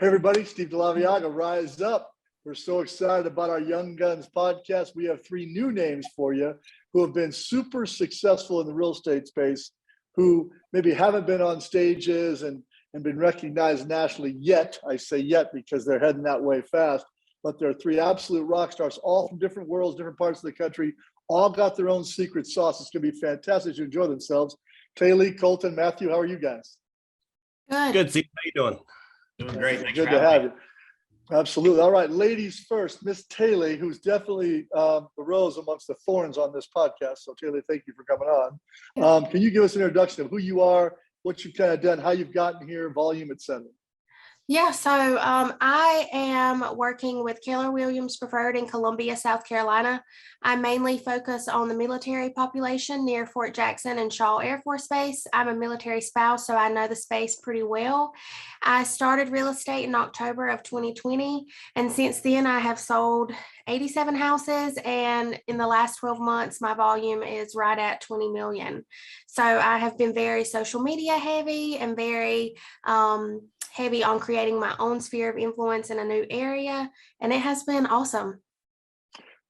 Hey everybody, Steve DeLaviaga, Rise Up. We're so excited about our Young Guns podcast. We have three new names for you who have been super successful in the real estate space, who maybe haven't been on stages and been recognized nationally yet. I say yet because they're heading that way fast, but they're three absolute rock stars, all from different worlds, different parts of the country, all got their own secret sauce. It's going to be fantastic to enjoy themselves. Taley, Colton, Matthew, how are you guys? Good, Steve. How you doing? Doing great. Thanks Good for to have having you. Absolutely. All right, ladies first. Miss Taley, who's definitely the rose amongst the thorns on this podcast. So Taley, thank you for coming on. Can you give us an introduction of who you are, what you've kind of done, how you've gotten here, volume, etc.? Yeah, so I am working with Keller Williams Preferred in Columbia, South Carolina. I mainly focus on the military population near Fort Jackson and Shaw Air Force Base. I'm a military spouse, so I know the space pretty well. I started real estate in October of 2020, and since then I have sold 87 houses, and in the last 12 months, my volume is right at 20 million. So I have been very social media heavy and very heavy on creating my own sphere of influence in a new area, and it has been awesome.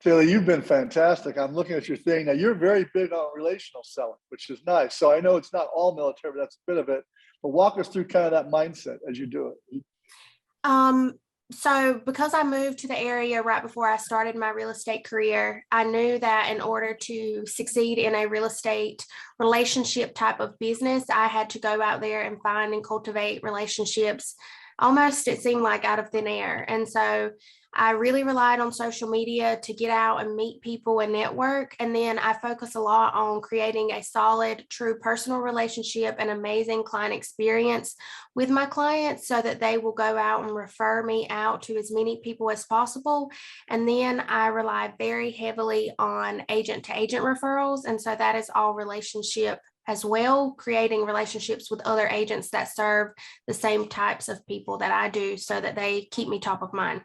Taley, you've been fantastic. I'm looking at your thing. Now, you're very big on relational selling, which is nice. So I know it's not all military, but that's a bit of it. But walk us through kind of that mindset as you do it. So because I moved to the area right before I started my real estate career, I knew that in order to succeed in a real estate relationship type of business, I had to go out there and find and cultivate relationships almost, it seemed like, out of thin air. And so I really relied on social media to get out and meet people and network. And then I focus a lot on creating a solid, true personal relationship and amazing client experience with my clients so that they will go out and refer me out to as many people as possible. And then I rely very heavily on agent to agent referrals. And so that is all relationship as well, creating relationships with other agents that serve the same types of people that I do so that they keep me top of mind.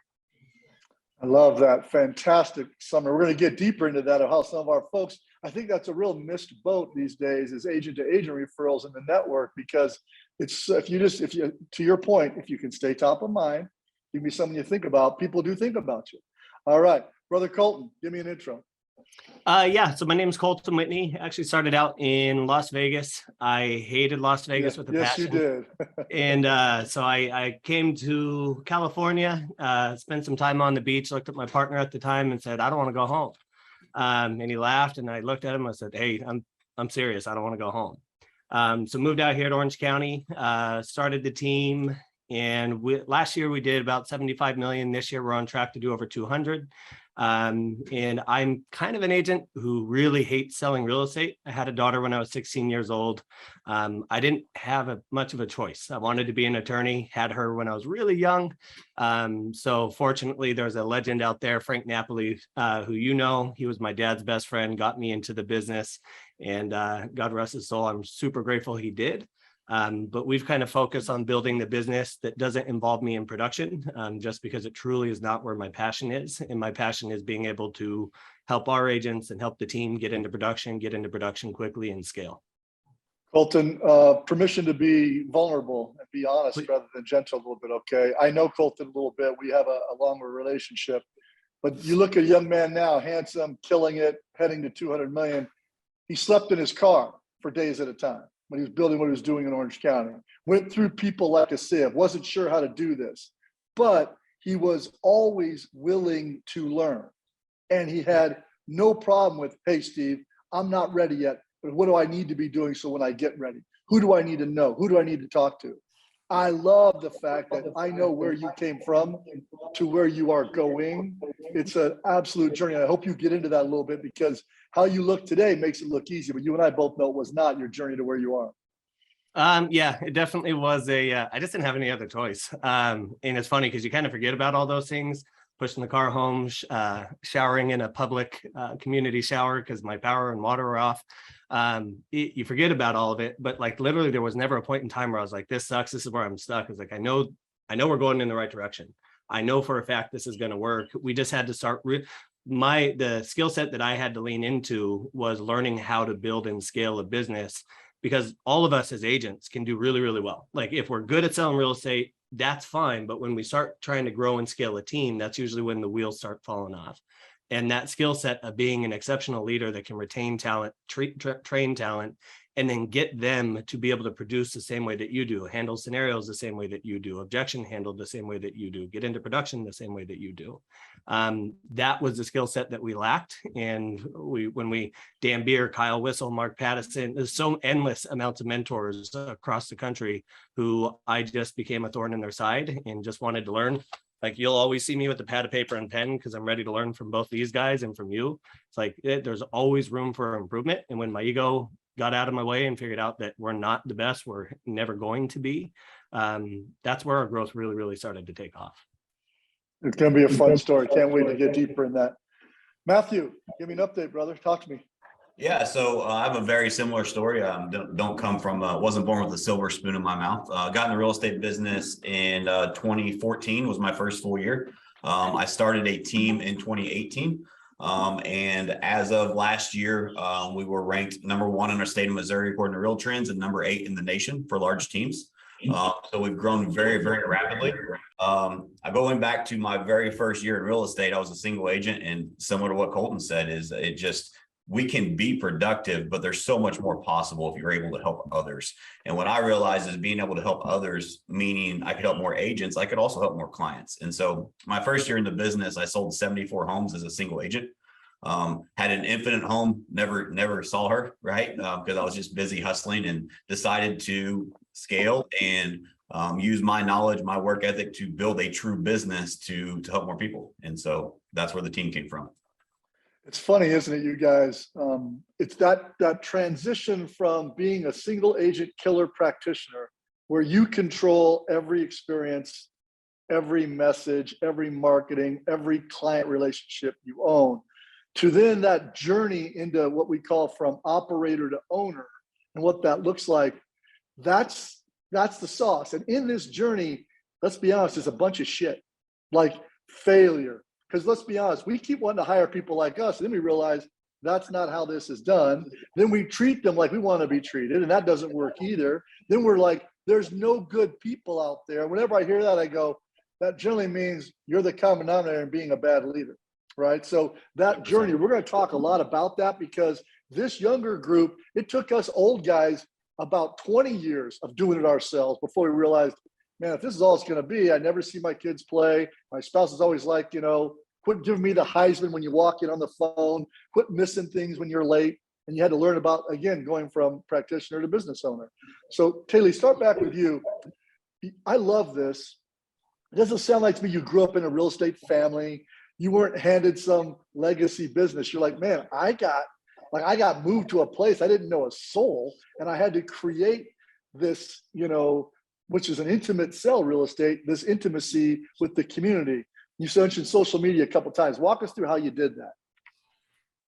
I love that. Fantastic summary. We're going to get deeper into that of how some of our folks, I think that's a real missed boat these days, is agent to agent referrals in the network, because it's, if you, to your point, if you can stay top of mind, give me something you think about, people do think about you. All right, Brother Colton, give me an intro. Yeah, so my name is Colton Whitney. Actually started out in Las Vegas. I hated Las Vegas with a passion. Yes, you did. And so I came to California, spent some time on the beach, looked at my partner at the time and said, I don't want to go home. And he laughed, and I looked at him. I said, hey, I'm serious. I don't want to go home. So moved out here to Orange County, started the team. And last year we did about 75 million. This year we're on track to do over 200. And I'm kind of an agent who really hates selling real estate. I had a daughter when I was 16 years old. I didn't have much of a choice. I wanted to be an attorney, had her when I was really young. So fortunately, there's a legend out there, Frank Napoli, who he was my dad's best friend, got me into the business, and God rest his soul, I'm super grateful he did. But we've kind of focused on building the business that doesn't involve me in production, just because it truly is not where my passion is. And my passion is being able to help our agents and help the team get into production quickly and scale. Colton, permission to be vulnerable and be honest rather than gentle a little bit, okay? I know Colton a little bit. We have a longer relationship. But you look at a young man now, handsome, killing it, heading to 200 million. He slept in his car for days at a time when he was building what he was doing in Orange County. Went through people like a sieve, wasn't sure how to do this, but he was always willing to learn. And he had no problem with, hey, Steve, I'm not ready yet, but what do I need to be doing so when I get ready? Who do I need to know? Who do I need to talk to? I love the fact that I know where you came from to where you are going. It's an absolute journey. I hope you get into that a little bit, because how you look today makes it look easy, but you and I both know it was not your journey to where you are. Yeah, it definitely was I just didn't have any other choice. And it's funny because you kind of forget about all those things, pushing the car home, showering in a public community shower because my power and water were off. You forget about all of it, but like literally there was never a point in time where I was like, this sucks. This is where I'm stuck. It's like, I know we're going in the right direction. I know for a fact this is going to work. We just had to start the skill set that I had to lean into was learning how to build and scale a business, because all of us as agents can do really, really well. Like if we're good at selling real estate, that's fine. But when we start trying to grow and scale a team, that's usually when the wheels start falling off. And that skill set of being an exceptional leader that can retain talent, train talent, and then get them to be able to produce the same way that you do, handle scenarios the same way that you do, objection handled the same way that you do, get into production the same way that you do. That was the skill set that we lacked. And when we, Dan Beer, Kyle Whistle, Mark Pattison, there's so endless amounts of mentors across the country who I just became a thorn in their side and just wanted to learn. Like, you'll always see me with the pad of paper and pen because I'm ready to learn from both these guys and from you. It's like, there's always room for improvement. And when my ego got out of my way and figured out that we're not the best, we're never going to be, that's where our growth really, really started to take off. It's going to be a fun story. Can't wait to get deeper in that. Matthew, give me an update, brother. Talk to me. Yeah, so I have a very similar story. Don't come from, wasn't born with a silver spoon in my mouth. Got in the real estate business in 2014 was my first full year. I started a team in 2018. And as of last year, we were ranked #1 in our state of Missouri according to Real Trends and #8 in the nation for large teams. So we've grown very, very rapidly. Going back to my very first year in real estate, I was a single agent, and similar to what Colton said, is we can be productive, but there's so much more possible if you're able to help others. And what I realized is being able to help others, meaning I could help more agents, I could also help more clients. And so my first year in the business, I sold 74 homes as a single agent. Had an infinite home, never saw her, right? Because I was just busy hustling, and decided to scale and use my knowledge, my work ethic to build a true business to help more people. And so that's where the team came from. It's funny, isn't it, you guys? It's that transition from being a single agent killer practitioner where you control every experience, every message, every marketing, every client relationship you own, to then that journey into what we call from operator to owner, and what that looks like. That's the sauce. And in this journey, let's be honest, there's a bunch of shit, like failure. Because let's be honest, we keep wanting to hire people like us, and then we realize that's not how this is done. Then we treat them like we want to be treated, and that doesn't work either. Then we're like, there's no good people out there. Whenever I hear that, I go, that generally means you're the common denominator in being a bad leader, right? So that journey, we're going to talk a lot about that, because this younger group, it took us old guys about 20 years of doing it ourselves before we realized, man, if this is all it's going to be, I never see my kids play. My spouse is always like, quit giving me the Heisman when you walk in on the phone, quit missing things when you're late. And you had to learn about, again, going from practitioner to business owner. So Taley, start back with you. I love this. It doesn't sound like to me you grew up in a real estate family. You weren't handed some legacy business. You're like, man, I got moved to a place I didn't know a soul, and I had to create this, which is an intimate sell real estate, this intimacy with the community. You mentioned social media a couple of times. Walk us through how you did that.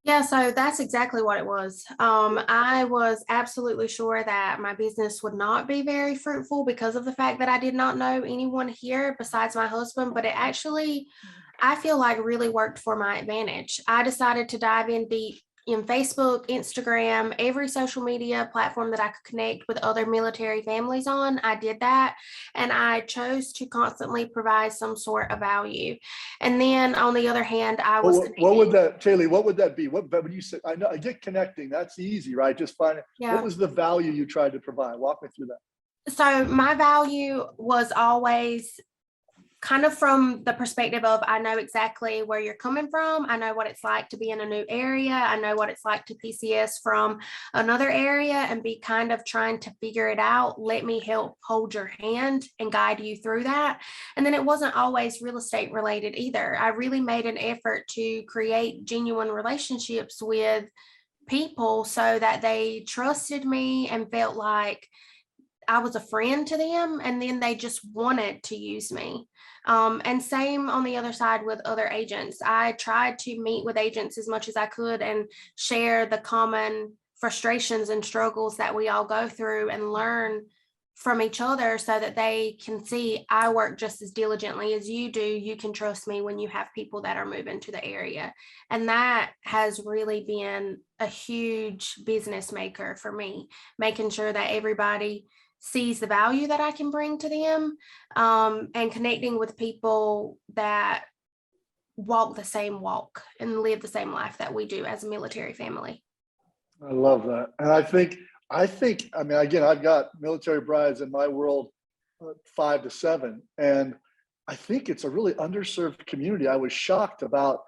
Yeah, so that's exactly what it was. I was absolutely sure that my business would not be very fruitful because of the fact that I did not know anyone here besides my husband, but it actually, I feel like, really worked for my advantage. I decided to dive in deep in Facebook, Instagram, every social media platform that I could connect with other military families on. I did that, and I chose to constantly provide some sort of value. And then on the other hand, I was what would that, Taley, what would that be? What when you say, I know I get connecting, that's easy, right? Just find it. Yeah. What was the value you tried to provide? Walk me through that. So my value was always kind of from the perspective of, I know exactly where you're coming from. I know what it's like to be in a new area. I know what it's like to PCS from another area and be kind of trying to figure it out. Let me help hold your hand and guide you through that. And then it wasn't always real estate related either. I really made an effort to create genuine relationships with people so that they trusted me and felt like I was a friend to them, and then they just wanted to use me. And same on the other side with other agents. I tried to meet with agents as much as I could and share the common frustrations and struggles that we all go through and learn from each other so that they can see I work just as diligently as you do. You can trust me when you have people that are moving to the area. And that has really been a huge business maker for me, making sure that everybody sees the value that I can bring to them, and connecting with people that walk the same walk and live the same life that we do as a military family. I love that. And I mean, again, I've got military brides in my world, 5 to 7. And I think it's a really underserved community. I was shocked about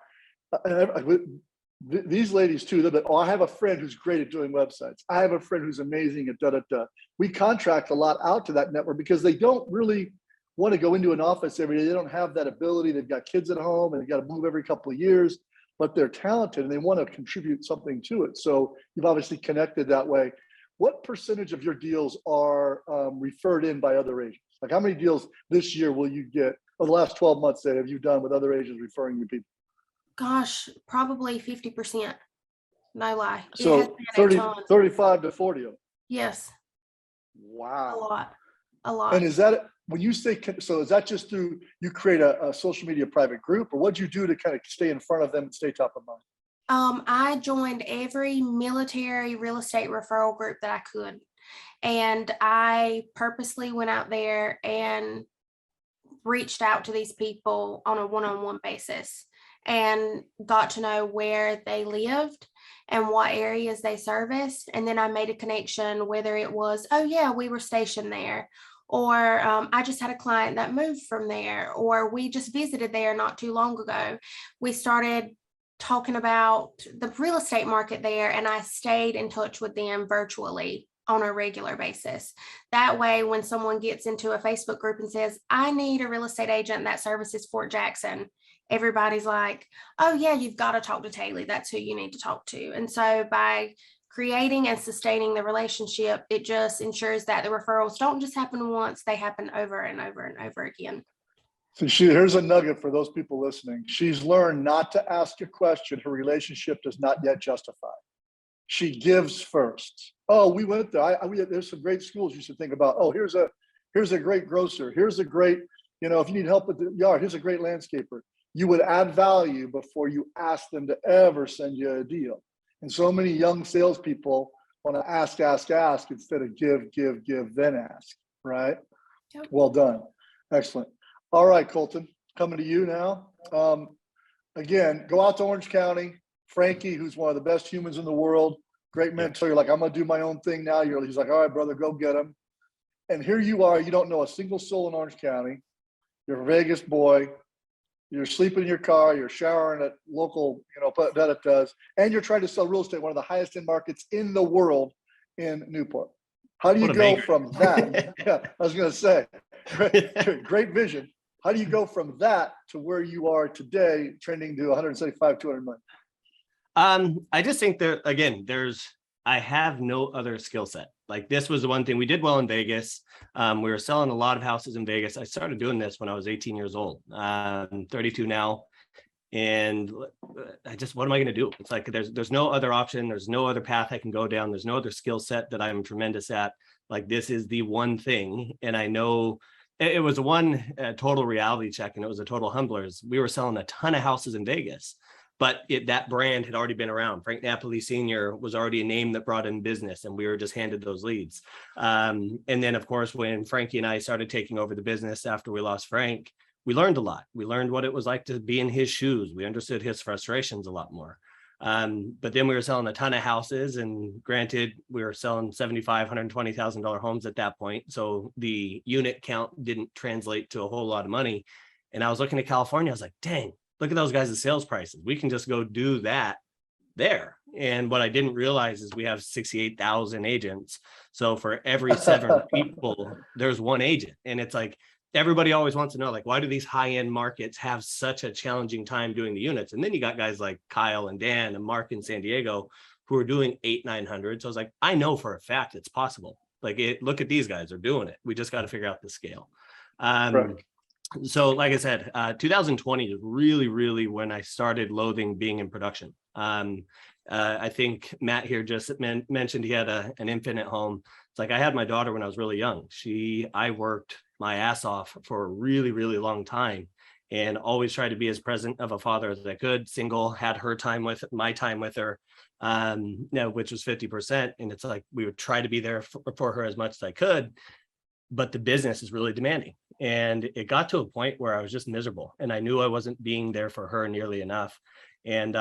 these ladies too. That, oh, I have a friend who's great at doing websites. I have a friend who's amazing at da da da. We contract a lot out to that network because they don't really want to go into an office every day. They don't have that ability. They've got kids at home and they've got to move every couple of years, but they're talented and they want to contribute something to it. So you've obviously connected that way. What percentage of your deals are referred in by other agents? Like how many deals this year will you get, or the last 12 months that have you done with other agents referring you people? Gosh, probably 50%. No lie. It has So been a 30, ton. 35 to 40. Yes, a Wow. lot. And is that, when you say, so is that just through, you create a social media private group, or what'd you do to kind of stay in front of them and stay top of mind? I joined every military real estate referral group that I could. And I purposely went out there and reached out to these people on a one-on-one basis and got to know where they lived and what areas they serviced. And then I made a connection, whether it was, oh yeah, we were stationed there, or I just had a client that moved from there, or we just visited there not too long ago. We started talking about the real estate market there, and I stayed in touch with them virtually on a regular basis. That way, when someone gets into a Facebook group and says, I need a real estate agent that services Fort Jackson, everybody's like, oh yeah, you've got to talk to Taley. That's who you need to talk to. And so by creating and sustaining the relationship, it just ensures that the referrals don't just happen once, they happen over and over and over again. So here's a nugget for those people listening. She's learned not to ask a question her relationship does not yet justify. She gives first. Oh, we went there. There's some great schools you should think about. Oh, here's a great grocer. Here's a great, if you need help with the yard, here's a great landscaper. You would add value before you ask them to ever send you a deal. And so many young salespeople want to ask instead of give, then ask, right? Yep. Well done. Excellent. All right, Colton, coming to you now. Again, go out to Orange County. Frankie, who's one of the best humans in the world, great mentor. You're like, I'm going to do my own thing now. He's like, all right, brother, go get him. And here you are. You don't know a single soul in Orange County. You're a Vegas boy. You're sleeping in your car. You're showering at local, that it does. And you're trying to sell real estate, one of the highest end markets in the world in Newport. How do you go from that? Yeah, I was going to say, great vision. How do you go from that to where you are today, trending to 175, 200 million? I just think I have no other skill set. Like this was the one thing we did well in Vegas. We were selling a lot of houses in Vegas. I started doing this when I was 18 years old. I'm 32 now. And what am I going to do? It's like, there's no other option. There's no other path I can go down. There's no other skill set that I'm tremendous at. Like this is the one thing. And I know it was total reality check, and it was a total humblers. We were selling a ton of houses in Vegas, but that brand had already been around. Frank Napoli Sr. was already a name that brought in business, and we were just handed those leads. And then, of course, when Frankie and I started taking over the business after we lost Frank, we learned a lot. We learned what it was like to be in his shoes. We understood his frustrations a lot more. But then we were selling a ton of houses, and granted, we were selling $75,000, $120,000 homes at that point. So the unit count didn't translate to a whole lot of money. And I was looking at California. I was like, dang, look at those guys' sales prices. We can just go do that there. And what I didn't realize is we have 68,000 agents. So for every 7 people, there's one agent. And it's like, everybody always wants to know, like, why do these high-end markets have such a challenging time doing the units? And then you got guys like Kyle and Dan and Mark in San Diego who are doing 800-900. So I was like, I know for a fact it's possible. Like, look at these guys, they're doing it. We just got to figure out the scale. Right. So like I said, 2020 is really, really when I started loathing being in production. I think Matt here just mentioned he had an infant at home. It's like, I had my daughter when I was really young. I worked my ass off for a really, really long time and always tried to be as present of a father as I could. Single, had her time with my time with her, which was 50%. And it's like, we would try to be there for her as much as I could. but the business is really demanding. And it got to a point where I was just miserable, and I knew I wasn't being there for her nearly enough. And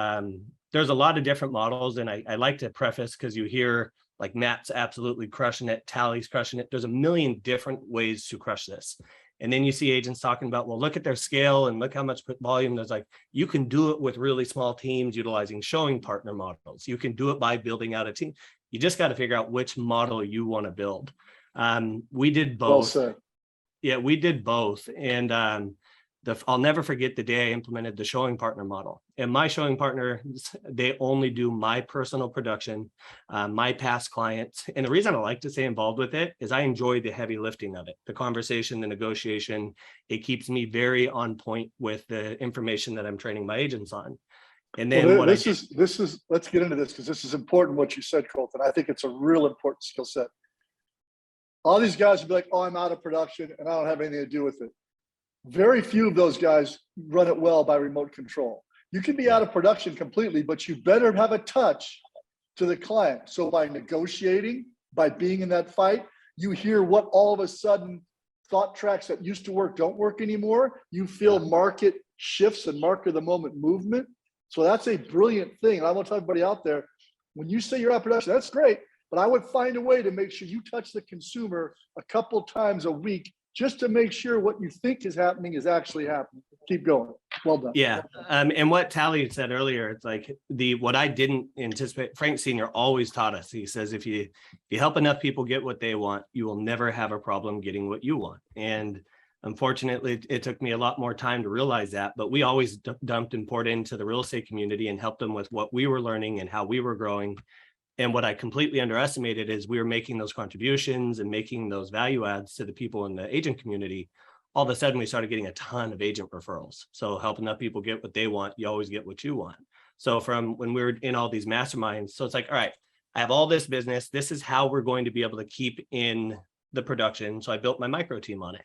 there's a lot of different models, and I like to preface, because you hear like Matt's absolutely crushing it, Taley's crushing it. There's a million different ways to crush this. And then you see agents talking about, well, look at their scale and look how much volume. There's like, you can do it with really small teams utilizing showing partner models. You can do it by building out a team. You just got to figure out which model you want to build. We did both. Well said. Yeah, we did both. And I'll never forget the day I implemented the showing partner model. And my showing partner, they only do my personal production, my past clients. And the reason I like to stay involved with it is I enjoy the heavy lifting of it, the conversation, the negotiation. It keeps me very on point with the information that I'm training my agents on. And then well, this is let's get into this, because this is important what you said, Colton. I think it's a real important skill set. All these guys will be like, oh, I'm out of production and I don't have anything to do with it. Very few of those guys run it well by remote control. You can be out of production completely, but you better have a touch to the client. So by negotiating, by being in that fight, you hear what all of a sudden thought tracks that used to work don't work anymore. You feel market shifts and market of the moment movement. So that's a brilliant thing. And I want to tell everybody out there, when you say you're out of production, that's great, but I would find a way to make sure you touch the consumer a couple times a week, just to make sure what you think is happening is actually happening. Keep going. Well done. Yeah. And what Taley said earlier, it's like what I didn't anticipate, Frank Sr. always taught us. He says, if you help enough people get what they want, you will never have a problem getting what you want. And unfortunately, it took me a lot more time to realize that, but we always dumped and poured into the real estate community and helped them with what we were learning and how we were growing. And what I completely underestimated is we were making those contributions and making those value adds to the people in the agent community. All of a sudden, we started getting a ton of agent referrals. So helping enough people get what they want, you always get what you want. So from when we were in all these masterminds, so it's like, all right, I have all this business. This is how we're going to be able to keep in the production. So I built my micro team on it.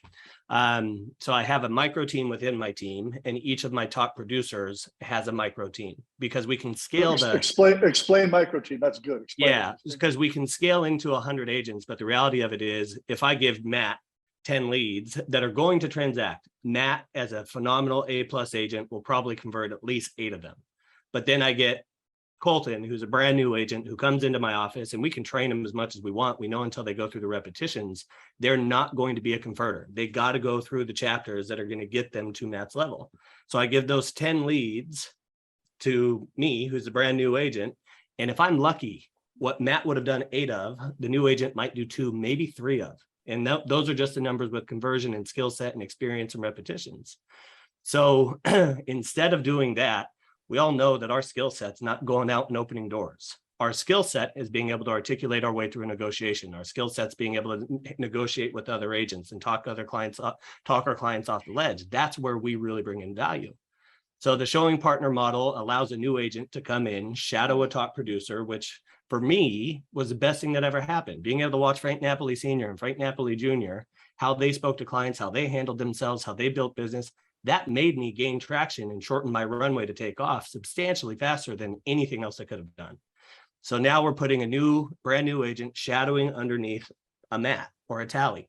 So I have a micro team within my team, and each of my top producers has a micro team, because we can scale explain micro team. That's good. Yeah, because we can scale into 100 agents. But the reality of it is, if I give Matt 10 leads that are going to transact, Matt, as a phenomenal A+ agent, will probably convert at least 8 of them. But then I get Colton, who's a brand new agent, who comes into my office, and we can train them as much as we want. We know until they go through the repetitions, they're not going to be a converter. They got to go through the chapters that are going to get them to Matt's level. So I give those 10 leads to me, who's a brand new agent. And if I'm lucky, what Matt would have done 8 of, the new agent might do 2, maybe 3 of. And those are just the numbers with conversion and skill set and experience and repetitions. So instead of doing that, we all know that our skill set's not going out and opening doors. Our skill set is being able to articulate our way through a negotiation. Our skill set's being able to negotiate with other agents and talk our clients off the ledge. That's where we really bring in value. So the showing partner model allows a new agent to come in, shadow a top producer, which for me was the best thing that ever happened. Being able to watch Frank Napoli Sr. and Frank Napoli Jr., how they spoke to clients, how they handled themselves, how they built business. That made me gain traction and shorten my runway to take off substantially faster than anything else I could have done. So now we're putting a brand new agent shadowing underneath a Matt or a Taley,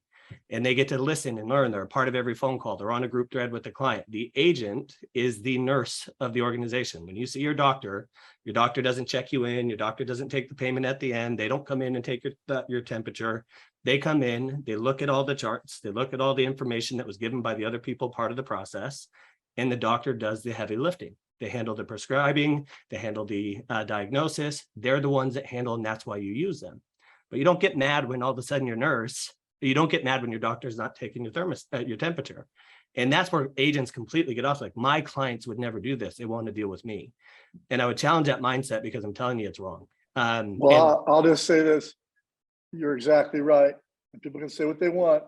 and they get to listen and learn. They're a part of every phone call. They're on a group thread with the client. The agent is the nurse of the organization. When you see your doctor doesn't check you in. Your doctor doesn't take the payment at the end. They don't come in and take your temperature. They come in, they look at all the charts, they look at all the information that was given by the other people part of the process, and the doctor does the heavy lifting. They handle the prescribing, they handle the diagnosis. They're the ones that handle, and that's why you use them. But you don't get mad when all of a sudden you don't get mad when your doctor's not taking your temperature. And that's where agents completely get off. Like, my clients would never do this. They want to deal with me. And I would challenge that mindset, because I'm telling you it's wrong. I'll just say this. You're exactly right. And people can say what they want.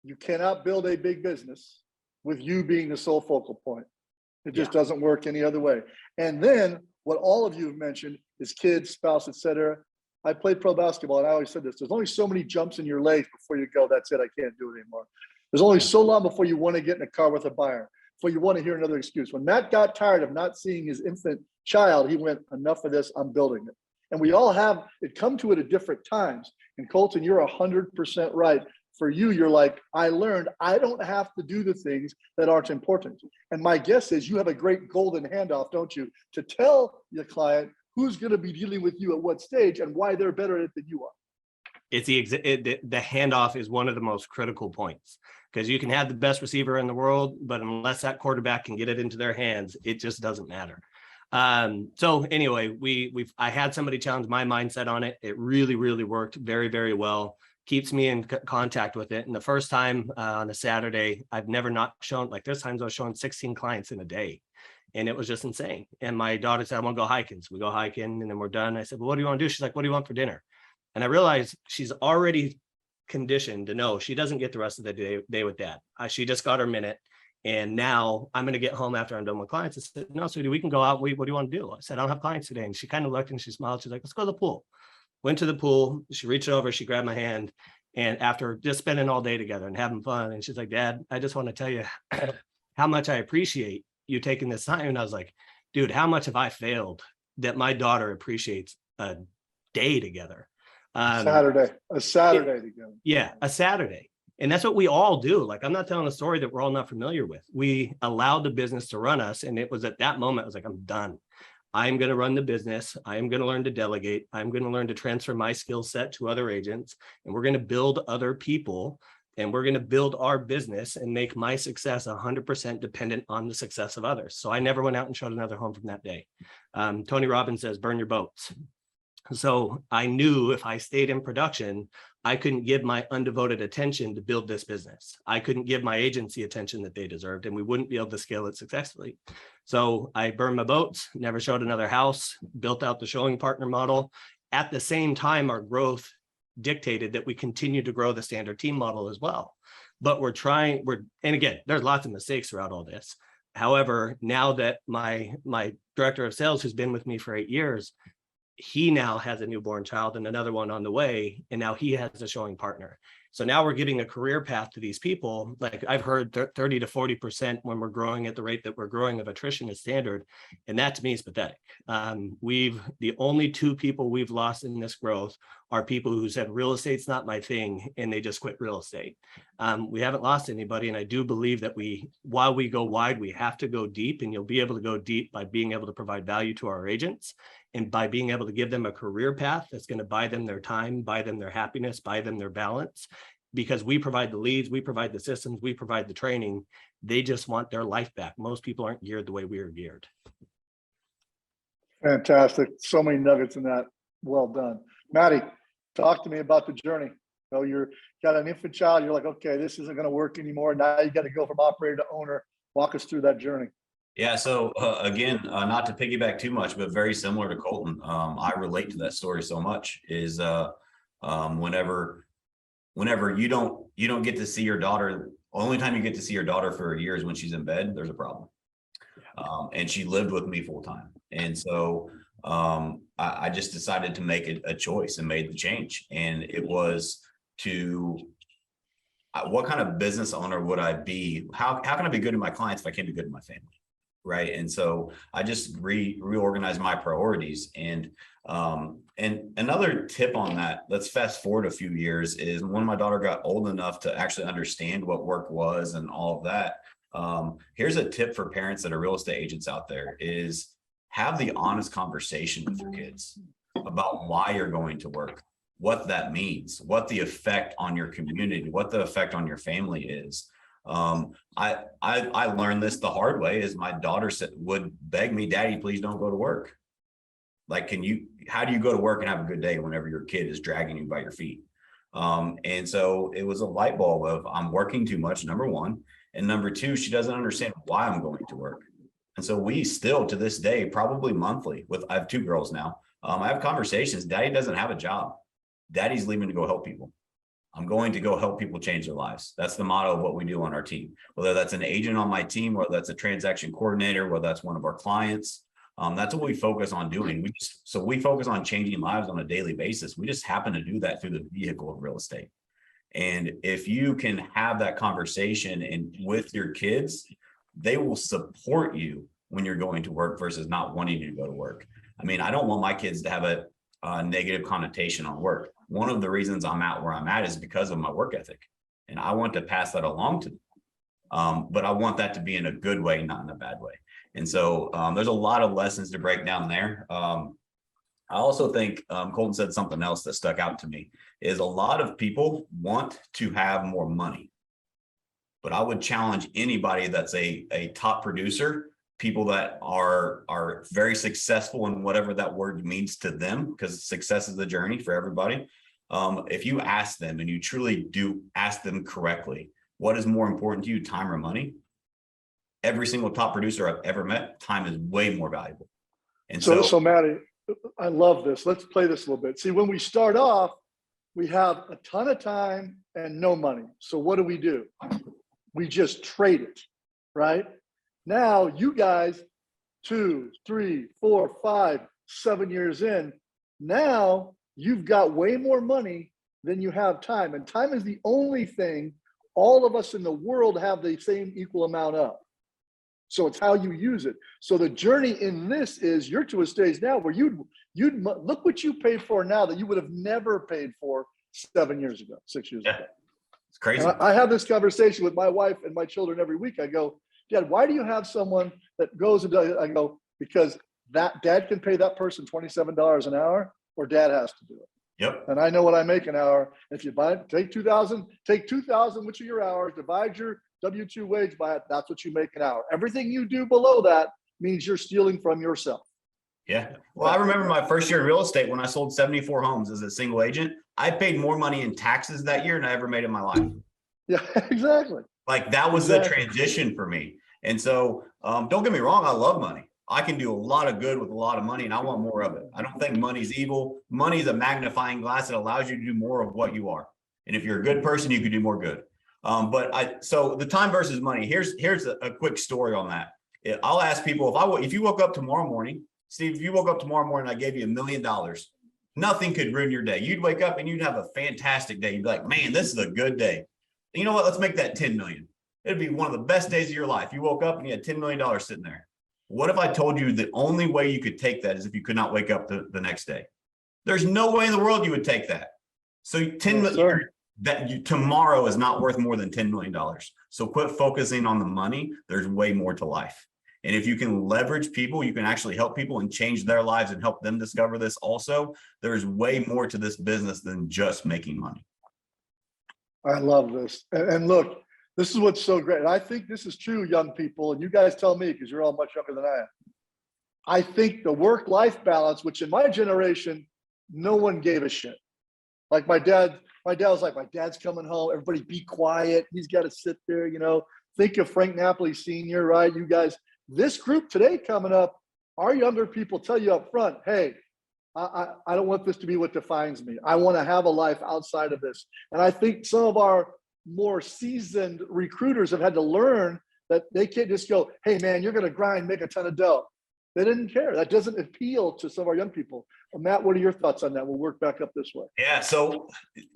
You cannot build a big business with you being the sole focal point. It just doesn't work any other way. And then what all of you have mentioned is kids, spouse, etc. I played pro basketball, and I always said this: there's only so many jumps in your legs before you go, that's it, I can't do it anymore. There's only so long before you want to get in a car with a buyer, before you want to hear another excuse. When Matt got tired of not seeing his infant child, he went, enough of this, I'm building it. And we all have it come to it at different times. And Colton, you're 100% right. For you, you're like, I learned I don't have to do the things that aren't important. And my guess is you have a great golden handoff, don't you, to tell your client who's going to be dealing with you at what stage and why they're better at it than you are. It's the handoff is one of the most critical points, because you can have the best receiver in the world, but unless that quarterback can get it into their hands, it just doesn't matter. So anyway, I had somebody challenge my mindset on it. It really, really worked very, very well. Keeps me in contact with it. And the first time on a Saturday, I've never not shown, like there's times I was showing 16 clients in a day, and it was just insane. And my daughter said, I want to go hiking. So we go hiking and then we're done. I said, well, what do you want to do? She's like, what do you want for dinner? And I realized she's already conditioned to know she doesn't get the rest of the day with dad. She just got her minute. And now I'm going to get home after I'm done with clients. I said, no, sweetie, we can go out. What do you want to do? I said, I don't have clients today. And she kind of looked and she smiled. She's like, let's go to the pool. Went to the pool. She reached over, she grabbed my hand. And after just spending all day together and having fun, and she's like, Dad, I just want to tell you how much I appreciate you taking this time. And I was like, dude, how much have I failed that my daughter appreciates a day together? A Saturday together. Yeah, a Saturday. And that's what we all do. Like, I'm not telling a story that we're all not familiar with. We allowed the business to run us. And it was at that moment, I was like, I'm done. I'm going to run the business. I am going to learn to delegate. I'm going to learn to transfer my skill set to other agents. And we're going to build other people. And we're going to build our business and make my success 100% dependent on the success of others. So I never went out and showed another home from that day. Tony Robbins says, burn your boats. So I knew if I stayed in production, I couldn't give my undevoted attention to build this business. I couldn't give my agency attention that they deserved, and we wouldn't be able to scale it successfully. So I burned my boats, never showed another house, built out the showing partner model. At the same time, our growth dictated that we continue to grow the standard team model as well. But and again, there's lots of mistakes throughout all this. However, now that my director of sales, who's been with me for 8 years, he now has a newborn child and another one on the way, and now he has a showing partner. So now we're giving a career path to these people. Like I've heard 30 to 40% when we're growing at the rate that we're growing of attrition is standard. And that to me is pathetic. The only 2 people we've lost in this growth are people who said real estate's not my thing and they just quit real estate. We haven't lost anybody. And I do believe that while we go wide, we have to go deep, and you'll be able to go deep by being able to provide value to our agents and by being able to give them a career path that's going to buy them their time, buy them their happiness, buy them their balance. Because we provide the leads, we provide the systems, we provide the training. They just want their life back. Most people aren't geared the way we are geared. Fantastic. So many nuggets in that. Well done. Maddie, talk to me about the journey. So you're got an infant child. You're like, okay, this isn't going to work anymore. Now you got to go from operator to owner. Walk us through that journey. Yeah. So again, not to piggyback too much, but very similar to Colton. I relate to that story so much is whenever you don't get to see your daughter, only time you get to see your daughter for a year is when she's in bed, there's a problem. And she lived with me full time. And so I just decided to make a choice and made the change. And it was what kind of business owner would I be? How can I be good to my clients if I can't be good to my family? Right. And so I just reorganized my priorities. And another tip on that, let's fast forward a few years, is when my daughter got old enough to actually understand what work was and all of that. Here's a tip for parents that are real estate agents out there: is have the honest conversation with your kids about why you're going to work, what that means, what the effect on your community, what the effect on your family is. I learned this the hard way, is my daughter would beg me, Daddy, please don't go to work. Like, how do you go to work and have a good day whenever your kid is dragging you by your feet? And so it was a light bulb of, I'm working too much, number one. And number two, she doesn't understand why I'm going to work. And so we still, to this day, probably monthly, I have 2 girls now. I have conversations. Daddy doesn't have a job. Daddy's leaving to go help people. I'm going to go help people change their lives. That's the motto of what we do on our team, whether that's an agent on my team, whether that's a transaction coordinator, whether that's one of our clients. That's what we focus on doing. We focus on changing lives on a daily basis. We just happen to do that through the vehicle of real estate. And if you can have that conversation with your kids, they will support you when you're going to work versus not wanting you to go to work. I mean, I don't want my kids to have a negative connotation on work. One of the reasons I'm at where I'm at is because of my work ethic. and I want to pass that along to them. But I want that to be in a good way, not in a bad way. And so there's a lot of lessons to break down there. I also think Colton said something else that stuck out to me is a lot of people want to have more money. But I would challenge anybody that's a top producer, people that are very successful in whatever that word means to them, because success is the journey for everybody. If you ask them, and you truly do ask them correctly, what is more important to you, time or money? Every single top producer I've ever met, time is way more valuable. And so Matty, I love this. Let's play this a little bit. See, when we start off, we have a ton of time and no money. So what do? We just trade it, right? Now you guys, 2, 3, 4, 5, 7 years in, now you've got way more money than you have time. And time is the only thing all of us in the world have the same equal amount of. So it's how you use it. So the journey in this is you're to a stage now where you'd look what you paid for now that you would have never paid for 7 years ago, 6 years ago. It's crazy. And I have this conversation with my wife and my children every week. I go, Dad, why do you have someone that goes and does it? I go, because that dad can pay that person $27 an hour, or dad has to do it. Yep. And I know what I make an hour. If you buy it, take 2,000, which are your hours, divide your W-2 wage by it. That's what you make an hour. Everything you do below that means you're stealing from yourself. Yeah. Well, I remember my first year in real estate when I sold 74 homes as a single agent. I paid more money in taxes that year than I ever made in my life. Yeah, exactly. Like that was the transition for me. And so don't get me wrong, I love money. I can do a lot of good with a lot of money, and I want more of it. I don't think money's evil. Money's a magnifying glass that allows you to do more of what you are. And if you're a good person, you can do more good. So the time versus money, here's a quick story on that. I'll ask people, if you woke up tomorrow morning, Steve, if you woke up tomorrow morning, I gave you $1 million, nothing could ruin your day. You'd wake up and you'd have a fantastic day. You'd be like, man, this is a good day. You know what? Let's make that 10 million. It'd be one of the best days of your life. You woke up and you had $10 million sitting there. What if I told you the only way you could take that is if you could not wake up the next day? There's no way in the world you would take that. So 10 million, tomorrow is not worth more than $10 million. So quit focusing on the money. There's way more to life. And if you can leverage people, you can actually help people and change their lives and help them discover this also. There's way more to this business than just making money. I love this. And look, this is what's so great. And I think this is true, young people, and you guys tell me because you're all much younger than I am. I think the work-life balance, which in my generation, no one gave a shit. Like my dad was like, my dad's coming home. Everybody be quiet. He's got to sit there, Think of Frank Napoli Sr., right? You guys, this group today coming up, our younger people tell you up front, hey, I don't want this to be what defines me. I want to have a life outside of this. And I think some of our more seasoned recruiters have had to learn that they can't just go, hey man, you're going to grind, make a ton of dough. They didn't care. That doesn't appeal to some of our young people. Matt, what are your thoughts on that? We'll work back up this way. Yeah. So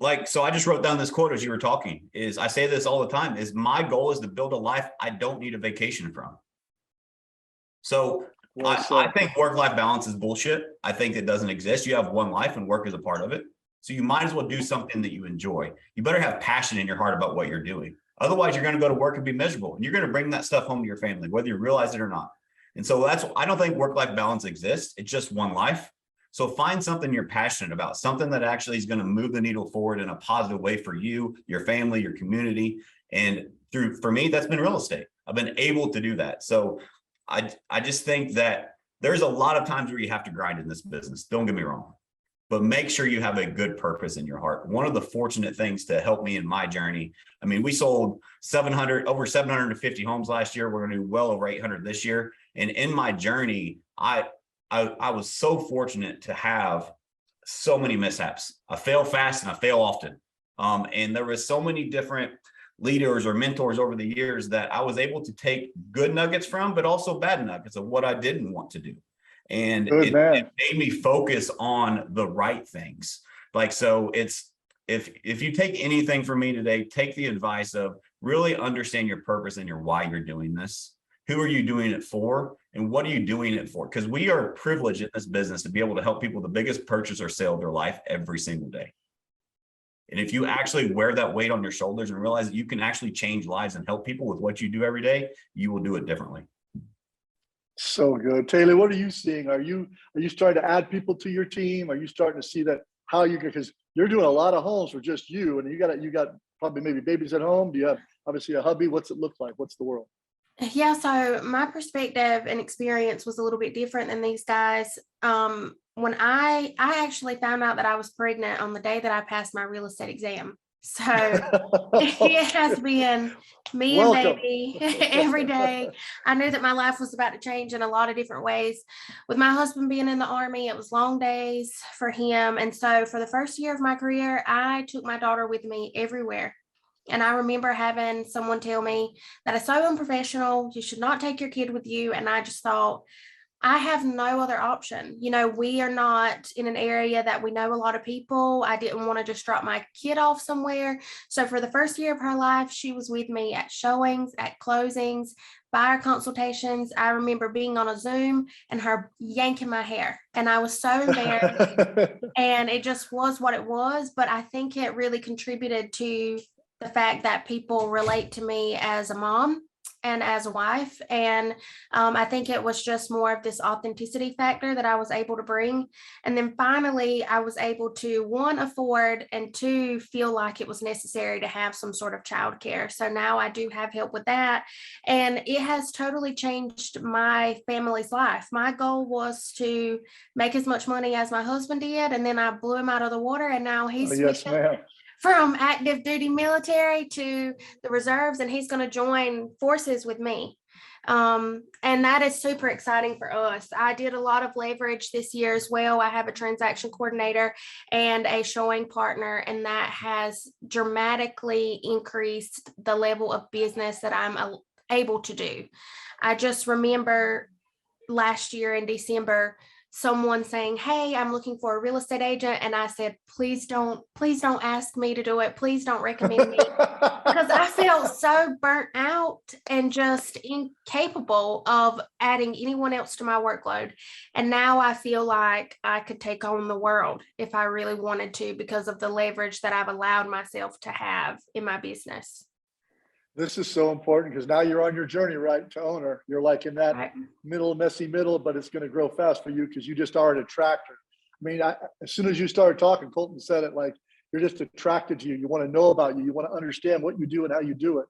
I just wrote down this quote as you were talking. I say this all the time, is my goal is to build a life I don't need a vacation from. So I think work-life balance is bullshit. I think it doesn't exist. You have one life and work is a part of it. So you might as well do something that you enjoy. You better have passion in your heart about what you're doing. Otherwise, you're going to go to work and be miserable. And you're going to bring that stuff home to your family, whether you realize it or not. And so I don't think work-life balance exists. It's just one life. So find something you're passionate about, something that actually is going to move the needle forward in a positive way for you, your family, your community. And for me, that's been real estate. I've been able to do that. So I just think that there's a lot of times where you have to grind in this business. Don't get me wrong, but make sure you have a good purpose in your heart. One of the fortunate things to help me in my journey, we sold over 750 homes last year. We're going to do well over 800 this year. And in my journey, I was so fortunate to have so many mishaps. I fail fast and I fail often. And there was so many different leaders or mentors over the years that I was able to take good nuggets from, but also bad nuggets of what I didn't want to do. And it made me focus on the right things. So it's, if you take anything from me today, take the advice of really understand your purpose and your why you're doing this. Who are you doing it for? And what are you doing it for? Because we are privileged in this business to be able to help people with the biggest purchase or sale of their life every single day. And if you actually wear that weight on your shoulders and realize that you can actually change lives and help people with what you do every day, you will do it differently. So good. Taley, what are you seeing? Are you starting to add people to your team? Are you starting to see that how you can, because you're doing a lot of homes for just you, and you got probably maybe babies at home. Do you have obviously a hubby? What's it look like? What's the world? Yeah, so my perspective and experience was a little bit different than these guys. When I actually found out that I was pregnant on the day that I passed my real estate exam. So it has been me and Welcome. baby every day. I knew that my life was about to change in a lot of different ways. With my husband being in the Army, it was long days for him. And so for the first year of my career, I took my daughter with me everywhere. And I remember having someone tell me that it's so unprofessional. You should not take your kid with you. And I just thought, I have no other option. You know, we are not in an area that we know a lot of people. I didn't want to just drop my kid off somewhere. So for the first year of her life, she was with me at showings, at closings, buyer consultations. I remember being on a Zoom and her yanking my hair. And I was so embarrassed. And it just was what it was. But I think it really contributed to the fact that people relate to me as a mom and as a wife. And I think it was just more of this authenticity factor that I was able to bring. And then finally, I was able to, one, afford, and two, feel like it was necessary to have some sort of childcare. So now I do have help with that. And it has totally changed my family's life. My goal was to make as much money as my husband did. And then I blew him out of the water. And now he's Yes, ma'am. from active duty military to the reserves, and he's going to join forces with me. And that is super exciting for us. I did a lot of leverage this year as well. I have a transaction coordinator and a showing partner, and that has dramatically increased the level of business that I'm able to do. I just remember last year in December, someone saying, "Hey, I'm looking for a real estate agent." And I said, please don't ask me to do it. Please don't recommend me. Because I felt so burnt out and just incapable of adding anyone else to my workload. And now I feel like I could take on the world if I really wanted to, because of the leverage that I've allowed myself to have in my business. This is so important because now you're on your journey, right, to owner. You're like in that Right. middle, messy middle, but it's going to grow fast for you because you just are an attractor. I mean, as soon as you started talking, Colton said it, like you're just attracted to you. You want to know about you. You want to understand what you do and how you do it.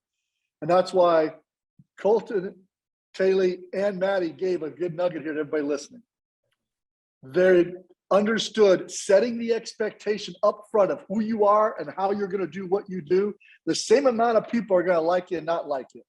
And that's why Colton, Taley, and Maddie gave a good nugget here to everybody listening. They understood setting the expectation up front of who you are and how you're going to do what you do. The same amount of people are going to like you and not like you.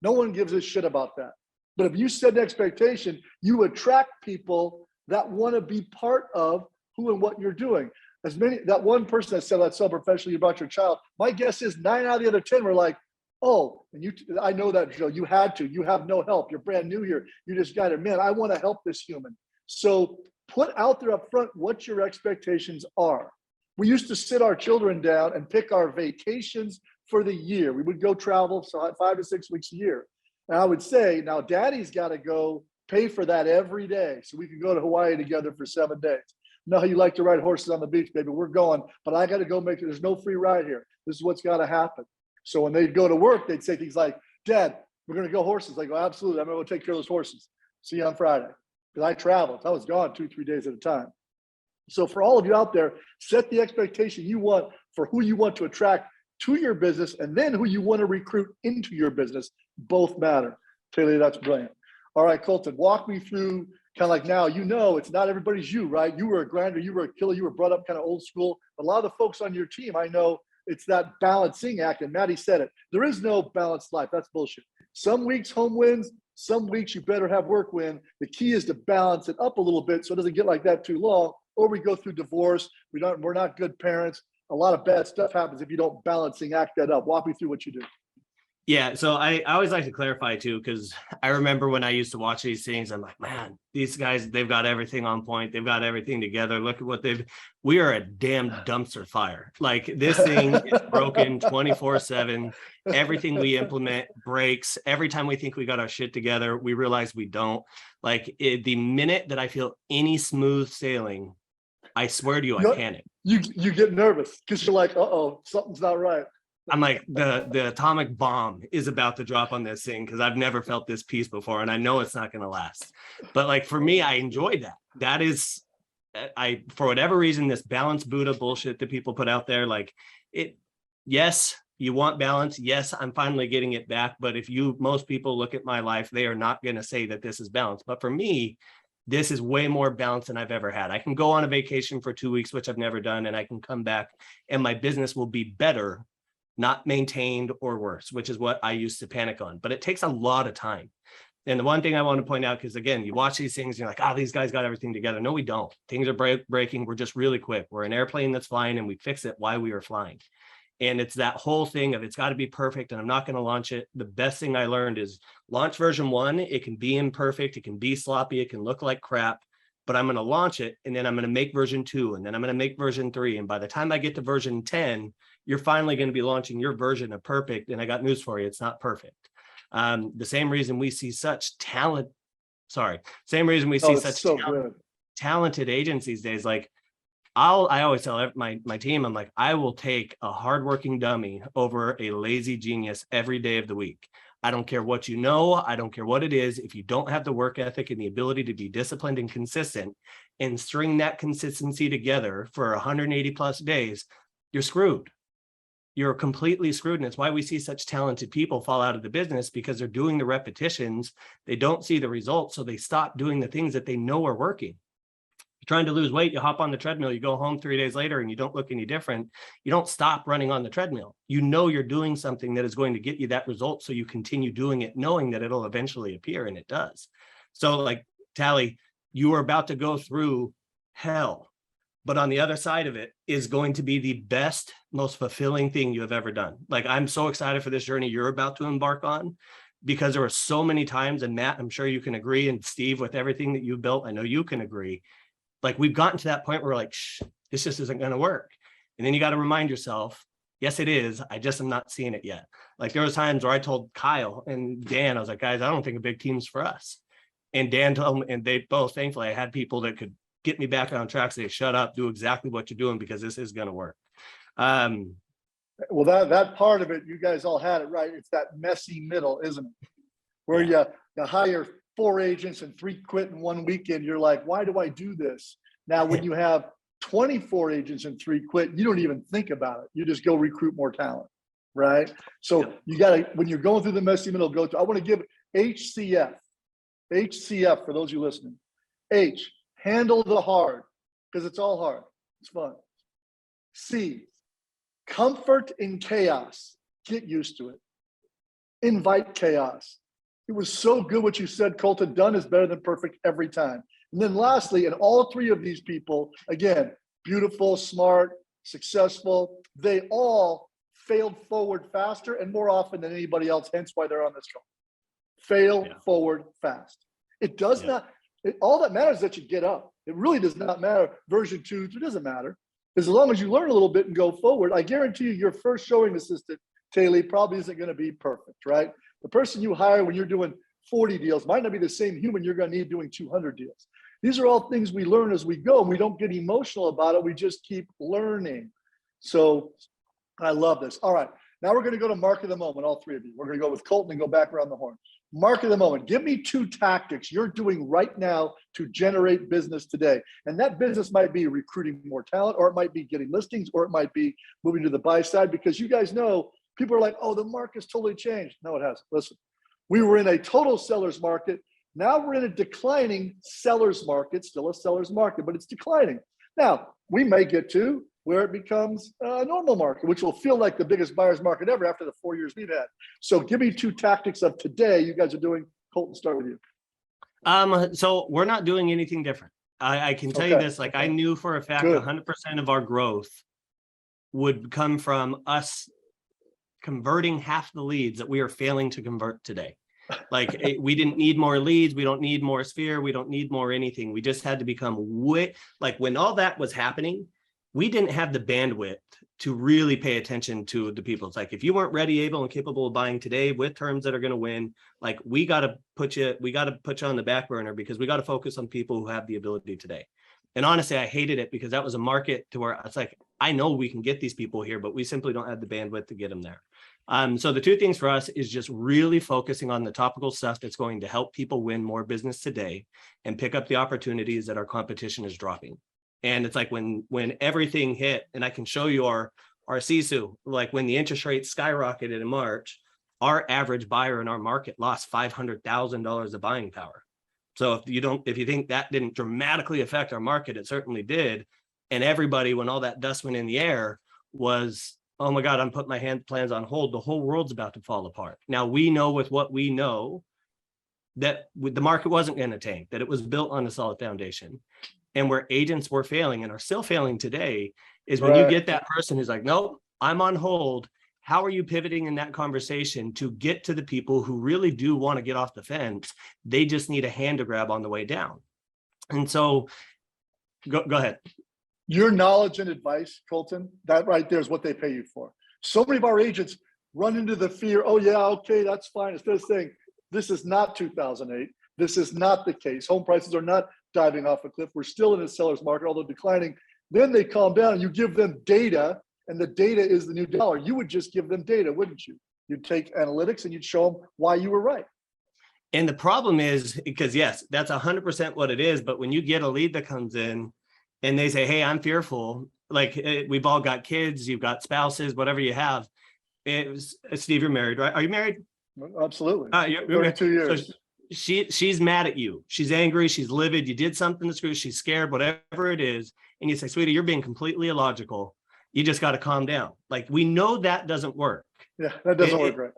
No one gives a shit about that. But if you set an expectation, you attract people that want to be part of who and what you're doing. As many, that one person that said that's so professional, you brought your child. My guess is 9 out of the other 10 were like, oh, and I know that, Joe, you had to, you have no help. You're brand new here. You just got it. Man, I want to help this human. So put out there up front what your expectations are. We used to sit our children down and pick our vacations for the year. We would go travel, so 5 to 6 weeks a year. And I would say, now daddy's got to go pay for that every day so we can go to Hawaii together for 7 days. No, you like to ride horses on the beach, baby. We're going, but I got to go make it. There's no free ride here. This is what's got to happen. So when they'd go to work, they'd say things like, Dad, we're going to go horses. I go, absolutely. I'm going to go take care of those horses. See you on Friday. Because I traveled. I was gone 2-3 days at a time. So for all of you out there, set the expectation you want for who you want to attract to your business and then who you want to recruit into your business. Both matter. Taley, that's brilliant. All right, Colton, walk me through kind of like now, you know, it's not everybody's you, right? You were a grinder, you were a killer, you were brought up kind of old school. A lot of the folks on your team, I know it's that balancing act, and Maddie said it. There is no balanced life. That's bullshit. Some weeks home wins, some weeks you better have work win. The key is to balance it up a little bit so it doesn't get like that too long, or we go through divorce. We're not good parents. A lot of bad stuff happens if you don't balancing act that up. Walk me through what you do. Yeah, so I always like to clarify too, because I remember when I used to watch these things, I'm like, man, these guys, they've got everything on point. They've got everything together. Look at what we are a damn dumpster fire. Like this thing is broken 24/7. Everything we implement breaks. Every time we think we got our shit together, we realize we don't. Like the minute that I feel any smooth sailing, I swear to you, You I know, panic. you get nervous because you're like, uh-oh, something's not right. I'm like, the atomic bomb is about to drop on this thing because I've never felt this peace before, and I know it's not going to last. But like for me, I enjoy that. That is, for whatever reason, this balanced Buddha bullshit that people put out there, like it. Yes, you want balance. Yes, I'm finally getting it back. But if most people look at my life, they are not going to say that this is balanced. But for me, this is way more balanced than I've ever had. I can go on a vacation for 2 weeks, which I've never done, and I can come back and my business will be better, not maintained or worse, which is what I used to panic on. But it takes a lot of time. And the one thing I want to point out, because again, you watch these things, and you're like, oh, these guys got everything together. No, we don't. Things are breaking. We're just really quick. We're an airplane that's flying and we fix it while we are flying. And it's that whole thing of it's got to be perfect and I'm not going to launch it. The best thing I learned is launch version 1. It can be imperfect. It can be sloppy. It can look like crap, but I'm going to launch it. And then I'm going to make version 2. And then I'm going to make version 3. And by the time I get to version 10, you're finally going to be launching your version of perfect. And I got news for you. It's not perfect. The same reason we see such talented talented agents these days. Like I always tell my team, I'm like, I will take a hardworking dummy over a lazy genius every day of the week. I don't care what you know. I don't care what it is. If you don't have the work ethic and the ability to be disciplined and consistent and string that consistency together for 180 plus days, you're screwed. You're completely screwed. And it's why we see such talented people fall out of the business, because they're doing the repetitions. They don't see the results. So they stop doing the things that they know are working. Trying to lose weight, you hop on the treadmill, you go home 3 days later and you don't look any different. You don't stop running on the treadmill. You know you're doing something that is going to get you that result, so you continue doing it knowing that it'll eventually appear, and it does. So like Taley, you are about to go through hell, but on the other side of it is going to be the best, most fulfilling thing you have ever done. Like, I'm so excited for this journey you're about to embark on, because there were so many times, and Matt, I'm sure you can agree, and Steve, with everything that you built, I know you can agree. Like, we've gotten to that point where we're like, this just isn't going to work. And then you got to remind yourself, yes, it is. I just am not seeing it yet. Like, there was times where I told Kyle and Dan, I was like, guys, I don't think a big team's for us. And Dan told me, and they both, thankfully, I had people that could get me back on track, say, shut up, do exactly what you're doing, because this is going to work. Well, that part of it, you guys all had it right. It's that messy middle, isn't it? Where you hire 4 agents and 3 quit in 1 weekend. You're like, why do I do this? Now, when you have 24 agents and 3 quit, you don't even think about it. You just go recruit more talent, right? So you got to, when you're going through the messy middle, I want to give HCF for those of you listening. H, handle the hard, because it's all hard. It's fun. C, comfort in chaos. Get used to it. Invite chaos. It was so good what you said, Colton. Done is better than perfect every time. And then lastly, and all 3 of these people, again, beautiful, smart, successful, they all failed forward faster and more often than anybody else, hence why they're on this call. Fail forward fast. It does not, all that matters is that you get up. It really does not matter. Version 2, it doesn't matter. As long as you learn a little bit and go forward, I guarantee you your first showing assistant, Taley, probably isn't going to be perfect, right? The person you hire when you're doing 40 deals might not be the same human you're going to need doing 200 deals. These are all things we learn as we go, and we don't get emotional about it. We just keep learning. So I love this. All right, now we're going to go to mark of the moment, all 3 of you. We're going to go with Colton and go back around the horn. Mark of the moment. Give me 2 tactics you're doing right now to generate business today. And that business might be recruiting more talent, or it might be getting listings, or it might be moving to the buy side, because you guys know, people are like, oh, the market's totally changed. No, it hasn't. Listen, we were in a total seller's market. Now we're in a declining seller's market, still a seller's market, but it's declining. Now, we may get to where it becomes a normal market, which will feel like the biggest buyer's market ever after the 4 years we've had. So give me 2 tactics of today you guys are doing. Colton, start with you. So we're not doing anything different. I can tell you this, like, I knew for a fact 100% of our growth would come from us converting half the leads that we are failing to convert today. Like, we didn't need more leads. We don't need more sphere. We don't need more anything. We just had to become like, when all that was happening, we didn't have the bandwidth to really pay attention to the people. It's like, if you weren't ready, able, and capable of buying today with terms that are going to win, like, we got to put you on the back burner, because we got to focus on people who have the ability today. And honestly, I hated it because that was a market to where it's like, I know we can get these people here, but we simply don't have the bandwidth to get them there. So the two things for us is just really focusing on the topical stuff that's going to help people win more business today and pick up the opportunities that our competition is dropping. And it's like when everything hit, and I can show you our CSU, like when the interest rate skyrocketed in March, our average buyer in our market lost $500,000 of buying power. So if you think that didn't dramatically affect our market, it certainly did. And everybody, when all that dust went in the air, was, oh my God, I'm putting my plans on hold. The whole world's about to fall apart. Now we know with what we know that the market wasn't going to tank, that it was built on a solid foundation. And where agents were failing and are still failing today is when you get that person who's like, nope, I'm on hold. How are you pivoting in that conversation to get to the people who really do want to get off the fence? They just need a hand to grab on the way down. And so go ahead. Your knowledge and advice, Colton, that right there is what they pay you for. So many of our agents run into the fear, oh yeah, okay, that's fine. Instead of saying, this is not 2008. This is not the case. Home prices are not diving off a cliff. We're still in a seller's market, although declining. Then they calm down and you give them data, and the data is the new dollar. You would just give them data, wouldn't you? You'd take analytics and you'd show them why you were right. And the problem is, because yes, that's 100% what it is. But when you get a lead that comes in and they say, hey, I'm fearful, like we've all got kids, you've got spouses, whatever you have. Steve, you're married, right? Are you married? Absolutely. You're 32 years. So she's mad at you. She's angry. She's livid. You did something to screw. She's scared, whatever it is. And you say, sweetie, you're being completely illogical. You just got to calm down. Like, we know that doesn't work. Yeah, that doesn't work right.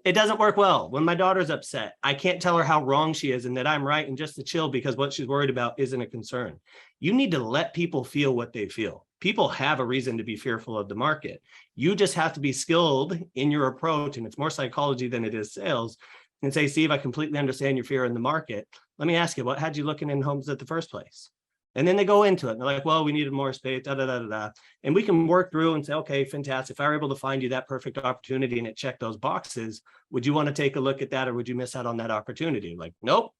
It doesn't work well. When my daughter's upset, I can't tell her how wrong she is and that I'm right and just to chill because what she's worried about isn't a concern. You need to let people feel what they feel. People have a reason to be fearful of the market. You just have to be skilled in your approach, and it's more psychology than it is sales, and say, Steve, I completely understand your fear in the market. Let me ask you, what had you looking in homes at the first place? And then they go into it and they're like, well, we needed more space, da, da, da, da, da. And we can work through and say, okay, fantastic. If I were able to find you that perfect opportunity and it checked those boxes, would you want to take a look at that, or would you miss out on that opportunity? Like, nope,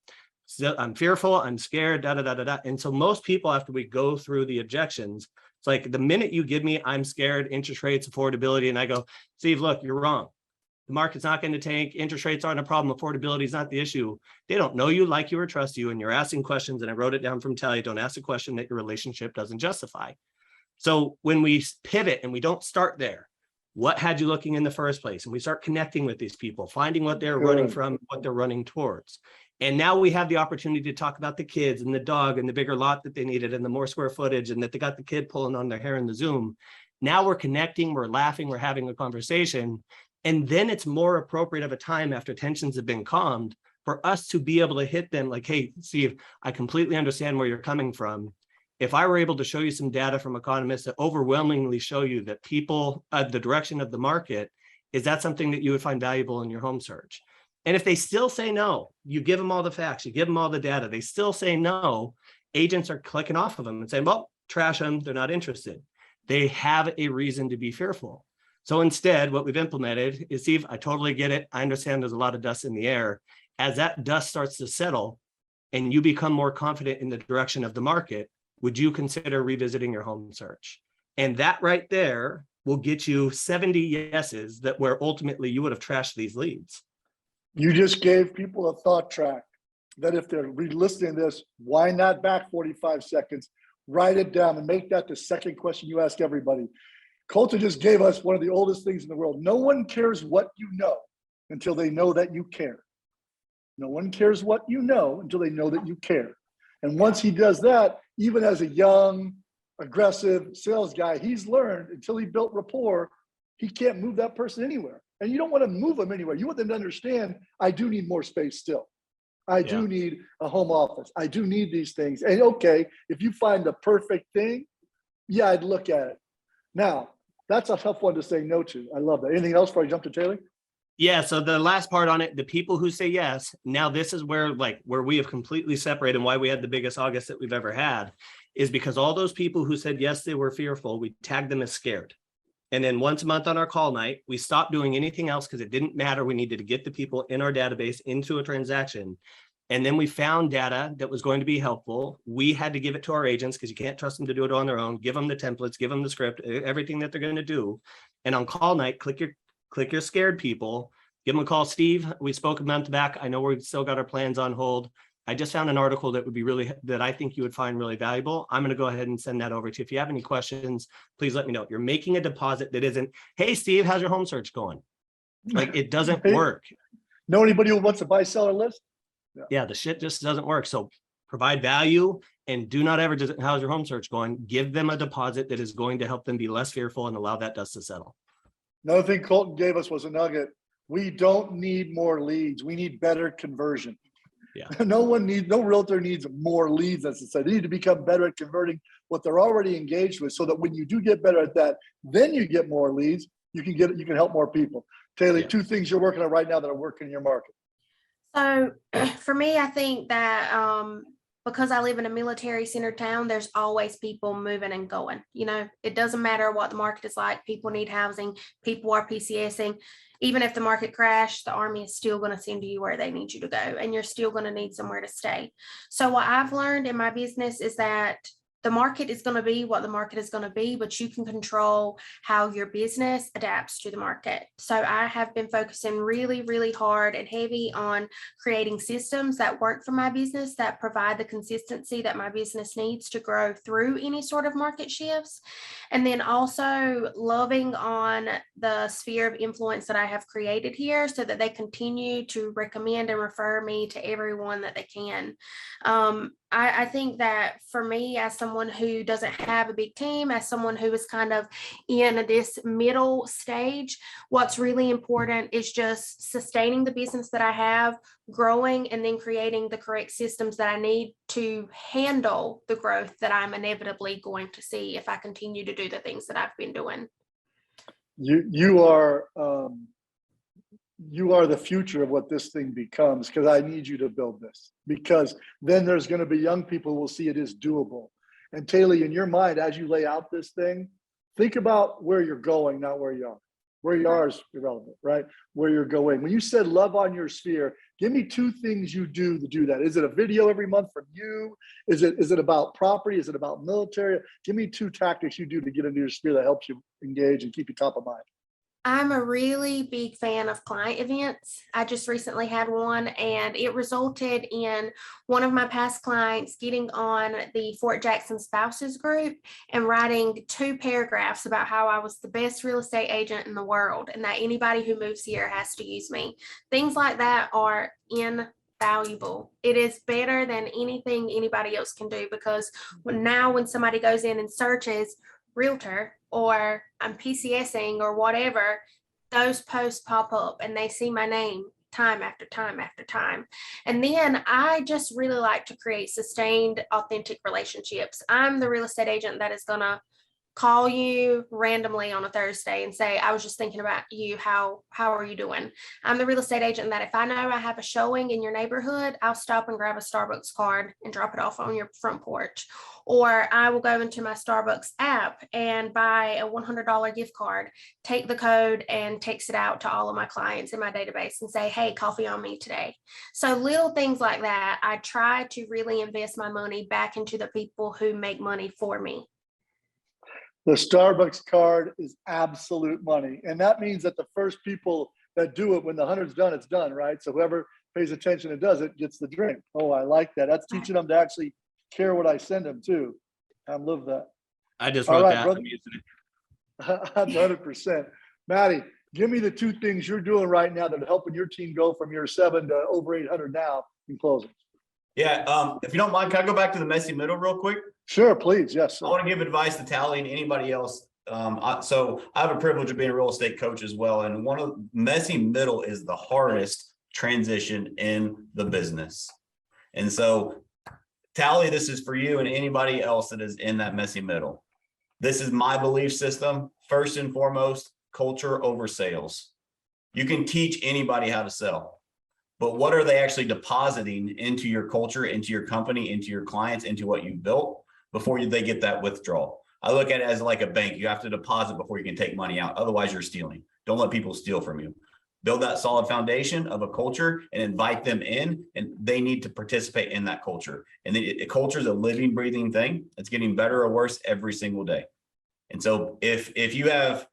so I'm fearful, I'm scared, da, da, da, da, da. And so most people, after we go through the objections, it's like the minute you give me, I'm scared, interest rates, affordability, and I go, Steve, look, you're wrong. The market's not going to tank. Interest rates aren't a problem. Affordability is not the issue. They don't know you, like you, or trust you. And you're asking questions. And I wrote it down from Taley. Don't ask a question that your relationship doesn't justify. So when we pivot and we don't start there, what had you looking in the first place? And we start connecting with these people, finding what they're running from, what they're running towards. And now we have the opportunity to talk about the kids and the dog and the bigger lot that they needed and the more square footage and that they got the kid pulling on their hair in the Zoom. Now we're connecting, we're laughing, we're having a conversation. And then it's more appropriate of a time after tensions have been calmed for us to be able to hit them like, hey, Steve, I completely understand where you're coming from. If I were able to show you some data from economists that overwhelmingly show you that people, the direction of the market, is that something that you would find valuable in your home search? And if they still say no, you give them all the facts, you give them all the data, they still say no, agents are clicking off of them and saying, well, trash them, they're not interested. They have a reason to be fearful. So instead, what we've implemented is, Steve, I totally get it. I understand there's a lot of dust in the air. As that dust starts to settle and you become more confident in the direction of the market, would you consider revisiting your home search? And that right there will get you 70 yeses that where ultimately you would have trashed these leads. You just gave people a thought track that if they're re-listening this, why not back 45 seconds, write it down and make that the second question you ask everybody. Colton just gave us one of the oldest things in the world. No one cares what you know until they know that you care. No one cares what you know until they know that you care. And once he does that, even as a young, aggressive sales guy, he's learned until he built rapport, he can't move that person anywhere. And you don't want to move them anywhere. You want them to understand, I do need more space still. I do need a home office. I do need these things. And okay, if you find the perfect thing, yeah, I'd look at it. Now, that's a tough one to say no to. I love that. Anything else before I jump to Taley? Yeah, so the last part on it, the people who say yes, now this is where we have completely separated and why we had the biggest August that we've ever had, is because all those people who said yes, they were fearful, we tagged them as scared. And then once a month on our call night, we stopped doing anything else because it didn't matter. We needed to get the people in our database into a transaction. And then we found data that was going to be helpful. We had to give it to our agents because you can't trust them to do it on their own. Give them the templates, give them the script, everything that they're going to do. And on call night, click your scared people, give them a call. Steve, we spoke a month back. I know we've still got our plans on hold. I just found an article that would be that I think you would find really valuable. I'm going to go ahead and send that over to you. If you have any questions, please let me know. You're making a deposit that isn't, hey, Steve, how's your home search going? Like, it doesn't work. Know anybody who wants a buy seller list? Yeah, the shit just doesn't work. So provide value and do not ever just, how's your home search going? Give them a deposit that is going to help them be less fearful and allow that dust to settle. Another thing Colton gave us was a nugget. We don't need more leads. We need better conversion. Yeah. No realtor needs more leads, as I said. They need to become better at converting what they're already engaged with, so that when you do get better at that, then you get more leads. You can help more people. Taley, Yeah. 2 things you're working on right now that are working in your market. So for me, I think that because I live in a military center town, there's always people moving and going. You know, it doesn't matter what the market is like. People need housing. People are PCSing. Even if the market crashed, the Army is still going to send you where they need you to go, and you're still going to need somewhere to stay. So what I've learned in my business is that the market is going to be what the market is going to be, but you can control how your business adapts to the market. So I have been focusing really, really hard and heavy on creating systems that work for my business, that provide the consistency that my business needs to grow through any sort of market shifts. And then also loving on the sphere of influence that I have created here, so that they continue to recommend and refer me to everyone that they can. I think that for me, as someone who doesn't have a big team, as someone who is kind of in this middle stage, what's really important is just sustaining the business that I have, growing, and then creating the correct systems that I need to handle the growth that I'm inevitably going to see if I continue to do the things that I've been doing. You are the future of what this thing becomes, because I need you to build this, because then there's going to be young people who will see it is doable. And Taley, in your mind, as you lay out this thing, think about where you're going, not where you are. Where you are is irrelevant, right? Where you're going. When you said love on your sphere, give me 2 things you do to do that. Is it a video every month from you? Is it about property? Is it about military? Give me 2 tactics you do to get into your sphere that helps you engage and keep you top of mind. I'm a really big fan of client events. I just recently had one, and it resulted in one of my past clients getting on the Fort Jackson spouses group and writing 2 paragraphs about how I was the best real estate agent in the world, and that anybody who moves here has to use me. Things like that are invaluable. It is better than anything anybody else can do, because when somebody goes in and searches realtor or I'm PCSing or whatever, those posts pop up and they see my name time after time after time. And then I just really like to create sustained, authentic relationships. I'm the real estate agent that is going to call you randomly on a Thursday and say, I was just thinking about you. How are you doing? I'm the real estate agent that if I know I have a showing in your neighborhood, I'll stop and grab a Starbucks card and drop it off on your front porch. Or I will go into my Starbucks app and buy a $100 gift card, take the code and text it out to all of my clients in my database and say, hey, coffee on me today. So little things like that. I try to really invest my money back into the people who make money for me. The Starbucks card is absolute money. And that means that the first people that do it, when the 100's done, it's done, right? So whoever pays attention and does it gets the drink. Oh, I like that. That's teaching them to actually care what I send them too. I love that. I just All wrote right, that. brother. 100%. Maddie, give me the 2 things you're doing right now that are helping your team go from your 7 to over 800 now in closing. Yeah. If you don't mind, can I go back to the messy middle real quick? Sure, please. Yes, sir. I want to give advice to Taley and anybody else. So I have a privilege of being a real estate coach as well. And one of messy middle is the hardest transition in the business. And so Taley, this is for you and anybody else that is in that messy middle. This is my belief system. First and foremost, culture over sales. You can teach anybody how to sell, but what are they actually depositing into your culture, into your company, into your clients, into what you've built before they get that withdrawal? I look at it as like a bank. You have to deposit before you can take money out. Otherwise, you're stealing. Don't let people steal from you. build that solid foundation of a culture and invite them in, and they need to participate in that culture. And culture is a living, breathing thing. It's getting better or worse every single day. And so if you have,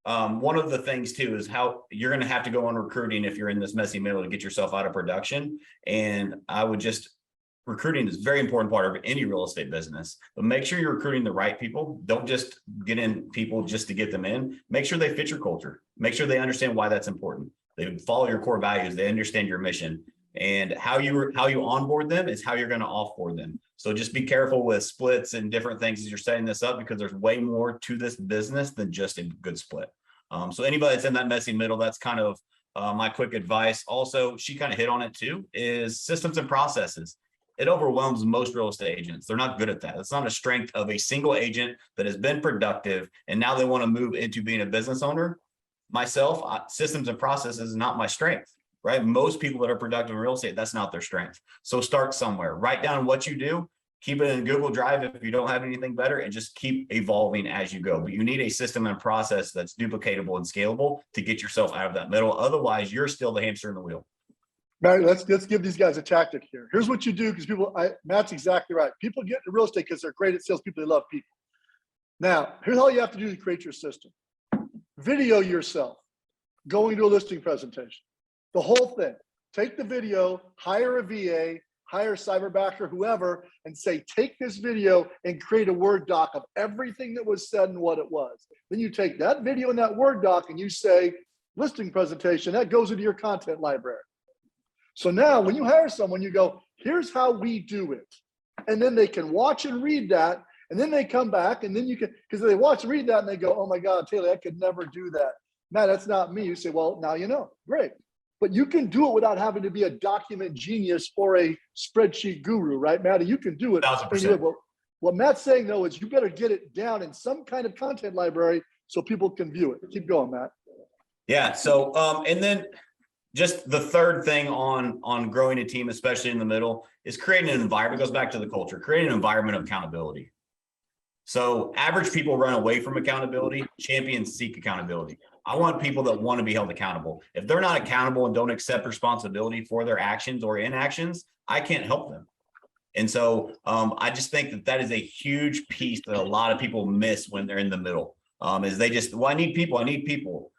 one of the things too is how you're going to have to go on recruiting if you're in this messy middle to get yourself out of production. And I would just, recruiting is a very important part of any real estate business, but make sure you're recruiting the right people. Don't just get in people just to get them in. Make sure they fit your culture. Make sure they understand why that's important. They follow your core values. They understand your mission, and how you onboard them is how you're going to offboard them. So just be careful with splits and different things as you're setting this up, because there's way more to this business than just a good split. So anybody that's in that messy middle, that's kind of my quick advice. Also, she kind of hit on it too, is systems and processes. It overwhelms most real estate agents. They're not good at that. It's not a strength of a single agent that has been productive and now they want to move into being a business owner. Myself, systems and processes is not my strength, right? Most people that are productive in real estate, that's not their strength. So start somewhere. Write down what you do. Keep it in Google Drive if you don't have anything better, and just keep evolving as you go. But you need a system and process that's duplicatable and scalable to get yourself out of that middle. Otherwise, you're still the hamster in the wheel. Matt, let's give these guys a tactic here. Here's what you do, because Matt's exactly right. People get into real estate because they're great at salespeople. They love people. Now, here's all you have to do to create your system. Video yourself going to a listing presentation. The whole thing. Take the video, hire a VA, hire a cyberbacker, whoever, and say, take this video and create a Word doc of everything that was said and what it was. Then you take that video and that Word doc and you say, listing presentation, that goes into your content library. So now when you hire someone, you go, here's how we do it. And then they can watch and read that. And then they come back, and then you can, because they watch and read that and they go, oh my God, Taley, I could never do that. Matt, that's not me. You say, well, now you know. Great. But you can do it without having to be a document genius or a spreadsheet guru, right, Matt? You can do it. 1000%. What Matt's saying, though, is you better get it down in some kind of content library so people can view it. Keep going, Matt. Yeah. So, and then just the third thing on growing a team, especially in the middle, is creating an environment. It goes back to the culture, creating an environment of accountability. So average people run away from accountability. Champions seek accountability. I want people that want to be held accountable. If they're not accountable and don't accept responsibility for their actions or inactions, I can't help them. And so I just think that is a huge piece that a lot of people miss when they're in the middle. Is they just, well, I need people.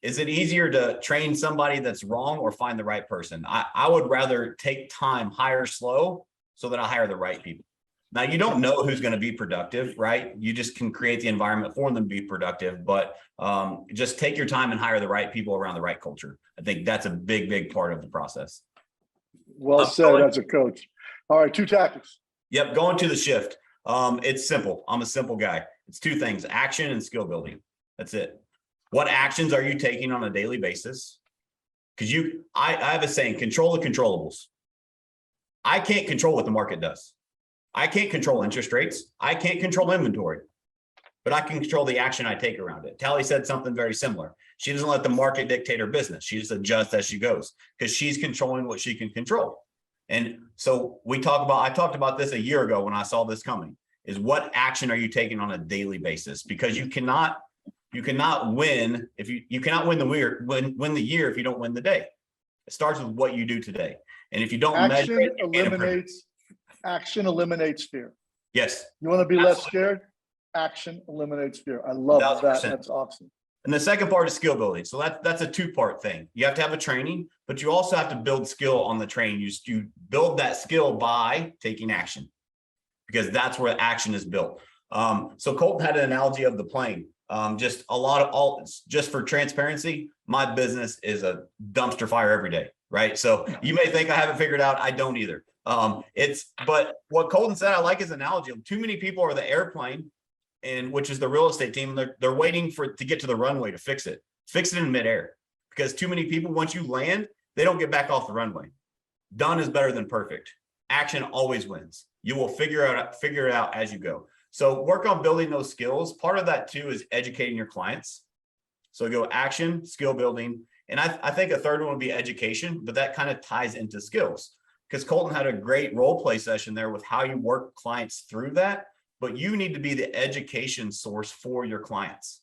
Is it easier to train somebody that's wrong or find the right person? I would rather take time, hire slow, so that I hire the right people. Now, you don't know who's going to be productive, right? You just can create the environment for them to be productive, but just take your time and hire the right people around the right culture. I think that's a big, big part of the process. Well said as a coach. All right, 2 tactics. Yep, going to the shift. It's simple. I'm a simple guy. It's 2 things, action and skill building. That's it. What actions are you taking on a daily basis? Because I have a saying, control the controllables. I can't control what the market does. I can't control interest rates. I can't control inventory, but I can control the action I take around it. Taley said something very similar. She doesn't let the market dictate her business. She just adjusts as she goes, because she's controlling what she can control. And so I talked about this a year ago when I saw this coming, is what action are you taking on a daily basis? Because you cannot win if you cannot win the year if you don't win the day. It starts with what you do today. And if you don't measure it, action eliminates fear. Yes. You want to be less scared? Action eliminates fear. I love 1000%. That. That's awesome. And the second part is skill building. So that's a 2-part thing. You have to have a training, but you also have to build skill on the training. You build that skill by taking action, because that's where action is built. So Colton had an analogy of the plane. Just for transparency, my business is a dumpster fire every day, right? So you may think I haven't figured out. I don't either. But what Colton said, I like his analogy. Too many people are the airplane, which is the real estate team. They're waiting to get to the runway to fix it in midair, because too many people, once you land, they don't get back off the runway. Done is better than perfect. Action always wins. You will figure it out as you go. So work on building those skills. Part of that too is educating your clients. So go action, skill building. And I think a third one would be education, but that kind of ties into skills, because Colton had a great role play session there with how you work clients through that, but you need to be the education source for your clients.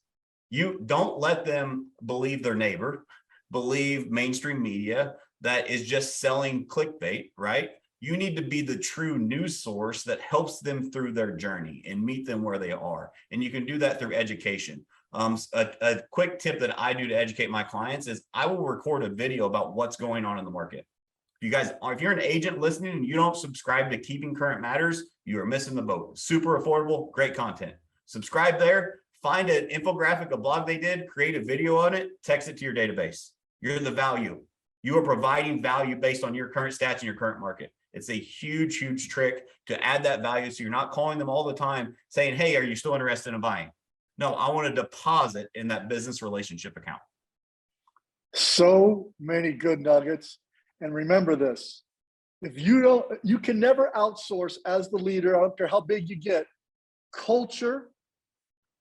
You don't let them believe their neighbor. believe mainstream media that is just selling clickbait, right? You need to be the true news source that helps them through their journey and meet them where they are. And you can do that through education. A quick tip that I do to educate my clients is I will record a video about what's going on in the market. If you're an agent listening and you don't subscribe to Keeping Current Matters, you are missing the boat. Super affordable, great content. Subscribe there, find an infographic, a blog they did, create a video on it, text it to your database. You're the value. You are providing value based on your current stats and your current market. It's a huge, huge trick to add that value. So you're not calling them all the time saying, hey, are you still interested in buying? No, I want to deposit in that business relationship account. So many good nuggets. And remember this, if you can never outsource as the leader, I don't care how big you get, culture,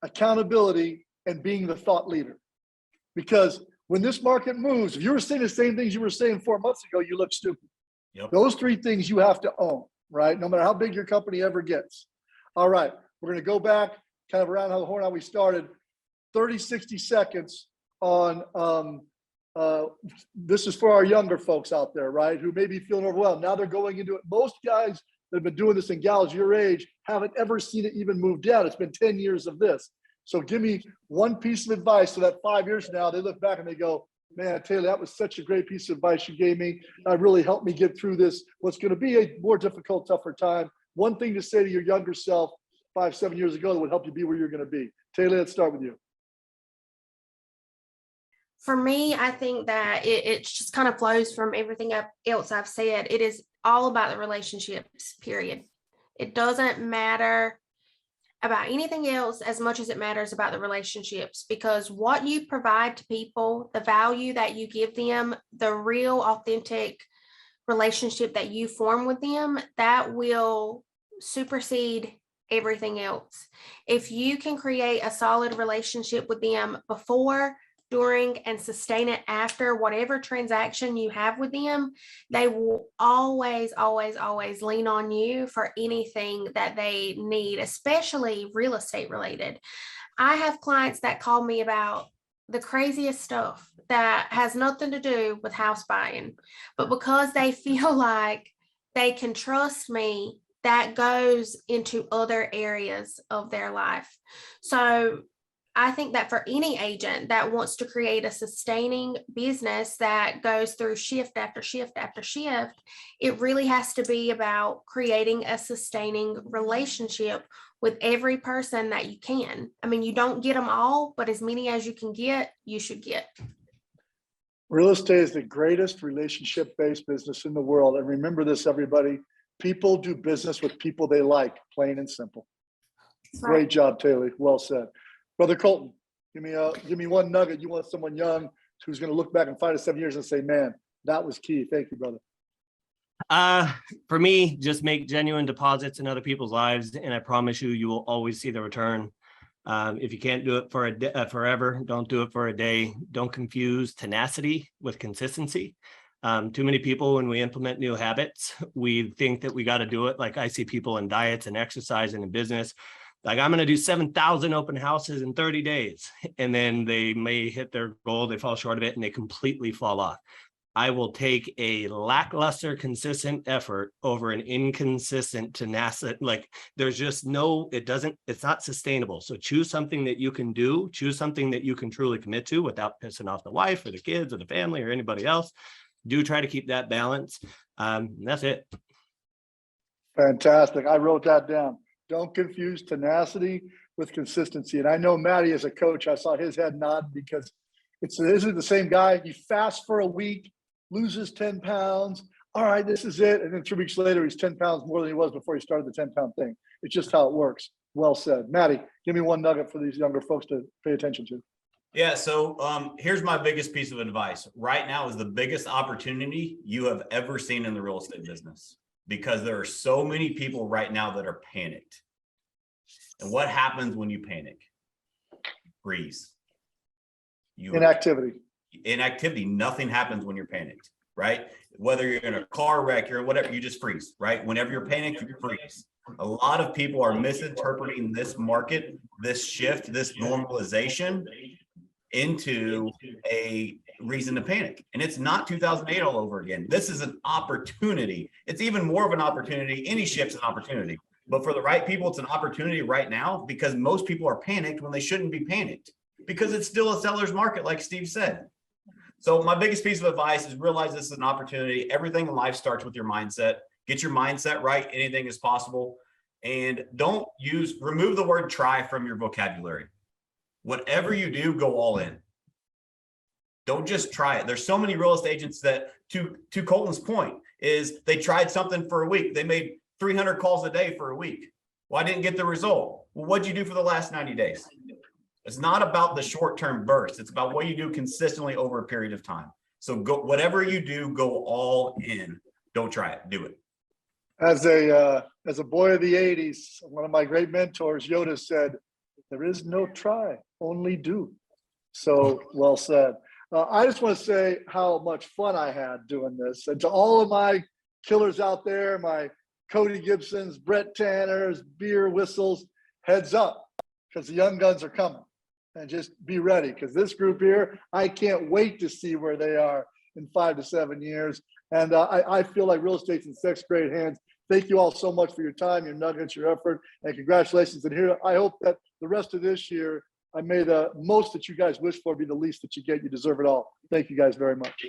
accountability, and being the thought leader. Because when this market moves, if you were saying the same things you were saying 4 months ago, you look stupid. Yep. Those 3 things you have to own, right? No matter how big your company ever gets. All right, we're going to go back kind of around how the horn how we started, 30, 60 seconds on, this is for our younger folks out there, right? Who may be feeling overwhelmed. Now they're going into it. Most guys that have been doing this, and gals your age, haven't ever seen it even move down. It's been 10 years of this. So give me one piece of advice so that 5 years from now, they look back and they go, man, Taley, that was such a great piece of advice you gave me. That really helped me get through this, what's going to be a more difficult, tougher time. One thing to say to your younger self 5, 7 years ago that would help you be where you're going to be. Taley, let's start with you. For me, I think that it just kind of flows from everything else I've said. It is all about the relationships, period. It doesn't matter about anything else as much as it matters about the relationships, because what you provide to people, the value that you give them, the real authentic relationship that you form with them, that will supersede everything else. If you can create a solid relationship with them before, during, and sustain it after whatever transaction you have with them, they will always, always, always lean on you for anything that they need, especially real estate related. I have clients that call me about the craziest stuff that has nothing to do with house buying, but because they feel like they can trust me, that goes into other areas of their life. So I think that for any agent that wants to create a sustaining business that goes through shift after shift after shift, it really has to be about creating a sustaining relationship with every person that you can. I mean, you don't get them all, but as many as you can get, you should get. Real estate is the greatest relationship-based business in the world. And remember this, everybody, people do business with people they like, plain and simple. Right. Great job, Taley. Well said. Brother Colton, give me one nugget. You want someone young who's going to look back in 5 to 7 years and say, man, that was key. Thank you, brother. For me, just make genuine deposits in other people's lives, and I promise you, you will always see the return. If you can't do it for a day, forever, don't do it for a day. Don't confuse tenacity with consistency. Too many people, when we implement new habits, we think that we got to do it. Like I see people in diets and exercise and in business, like I'm going to do 7,000 open houses in 30 days. And then they may hit their goal, they fall short of it, and they completely fall off. I will take a lackluster, consistent effort over an inconsistent tenacity. Like there's just no, it's not sustainable. So choose something that you can do, choose something that you can truly commit to without pissing off the wife or the kids or the family or anybody else. Do try to keep that balance. That's it. Fantastic. I wrote that down. Don't confuse tenacity with consistency. And I know Matty, as a coach, I saw his head nod because isn't the same guy. You fast for a week, loses 10 pounds. All right, this is it. And then 2 weeks later, he's 10 pounds more than he was before he started the 10-pound thing. It's just how it works. Well said. Matty, give me one nugget for these younger folks to pay attention to. Yeah, so here's my biggest piece of advice. Right now is the biggest opportunity you have ever seen in the real estate business, because there are so many people right now that are panicked. And what happens when you panic? Freeze. Inactivity. Nothing happens when you're panicked, right? Whether you're in a car wreck or whatever, you just freeze, right? Whenever you're panicked, you freeze. A lot of people are misinterpreting this market, this shift, this normalization into a reason to panic. And it's not 2008 all over again. This is an opportunity. It's even more of an opportunity. Any ship's an opportunity. But for the right people, it's an opportunity right now because most people are panicked when they shouldn't be panicked because it's still a seller's market, like Steve said. So my biggest piece of advice is realize this is an opportunity. Everything in life starts with your mindset. Get your mindset right. Anything is possible. And remove the word try from your vocabulary. Whatever you do, go all in. Don't just try it. There's so many real estate agents that, to Colton's point, is they tried something for a week. They made 300 calls a day for a week. Well, I didn't get the result. Well, what'd you do for the last 90 days? It's not about the short-term burst. It's about what you do consistently over a period of time. So go, whatever you do, go all in. Don't try it. Do it. As a boy of the 80s, one of my great mentors, Yoda, said, there is no try, only do. So well said. I just want to say how much fun I had doing this. And to all of my killers out there, my Cody Gibsons, Brett Tanners, beer whistles, heads up, because the young guns are coming. And just be ready, because this group here, I can't wait to see where they are in 5 to 7 years. And I feel like real estate's in such great hands. Thank you all so much for your time, your nuggets, your effort, and congratulations. And here, I hope that the rest of this year, I may the most that you guys wish for be the least that you get. You deserve it all. Thank you guys very much.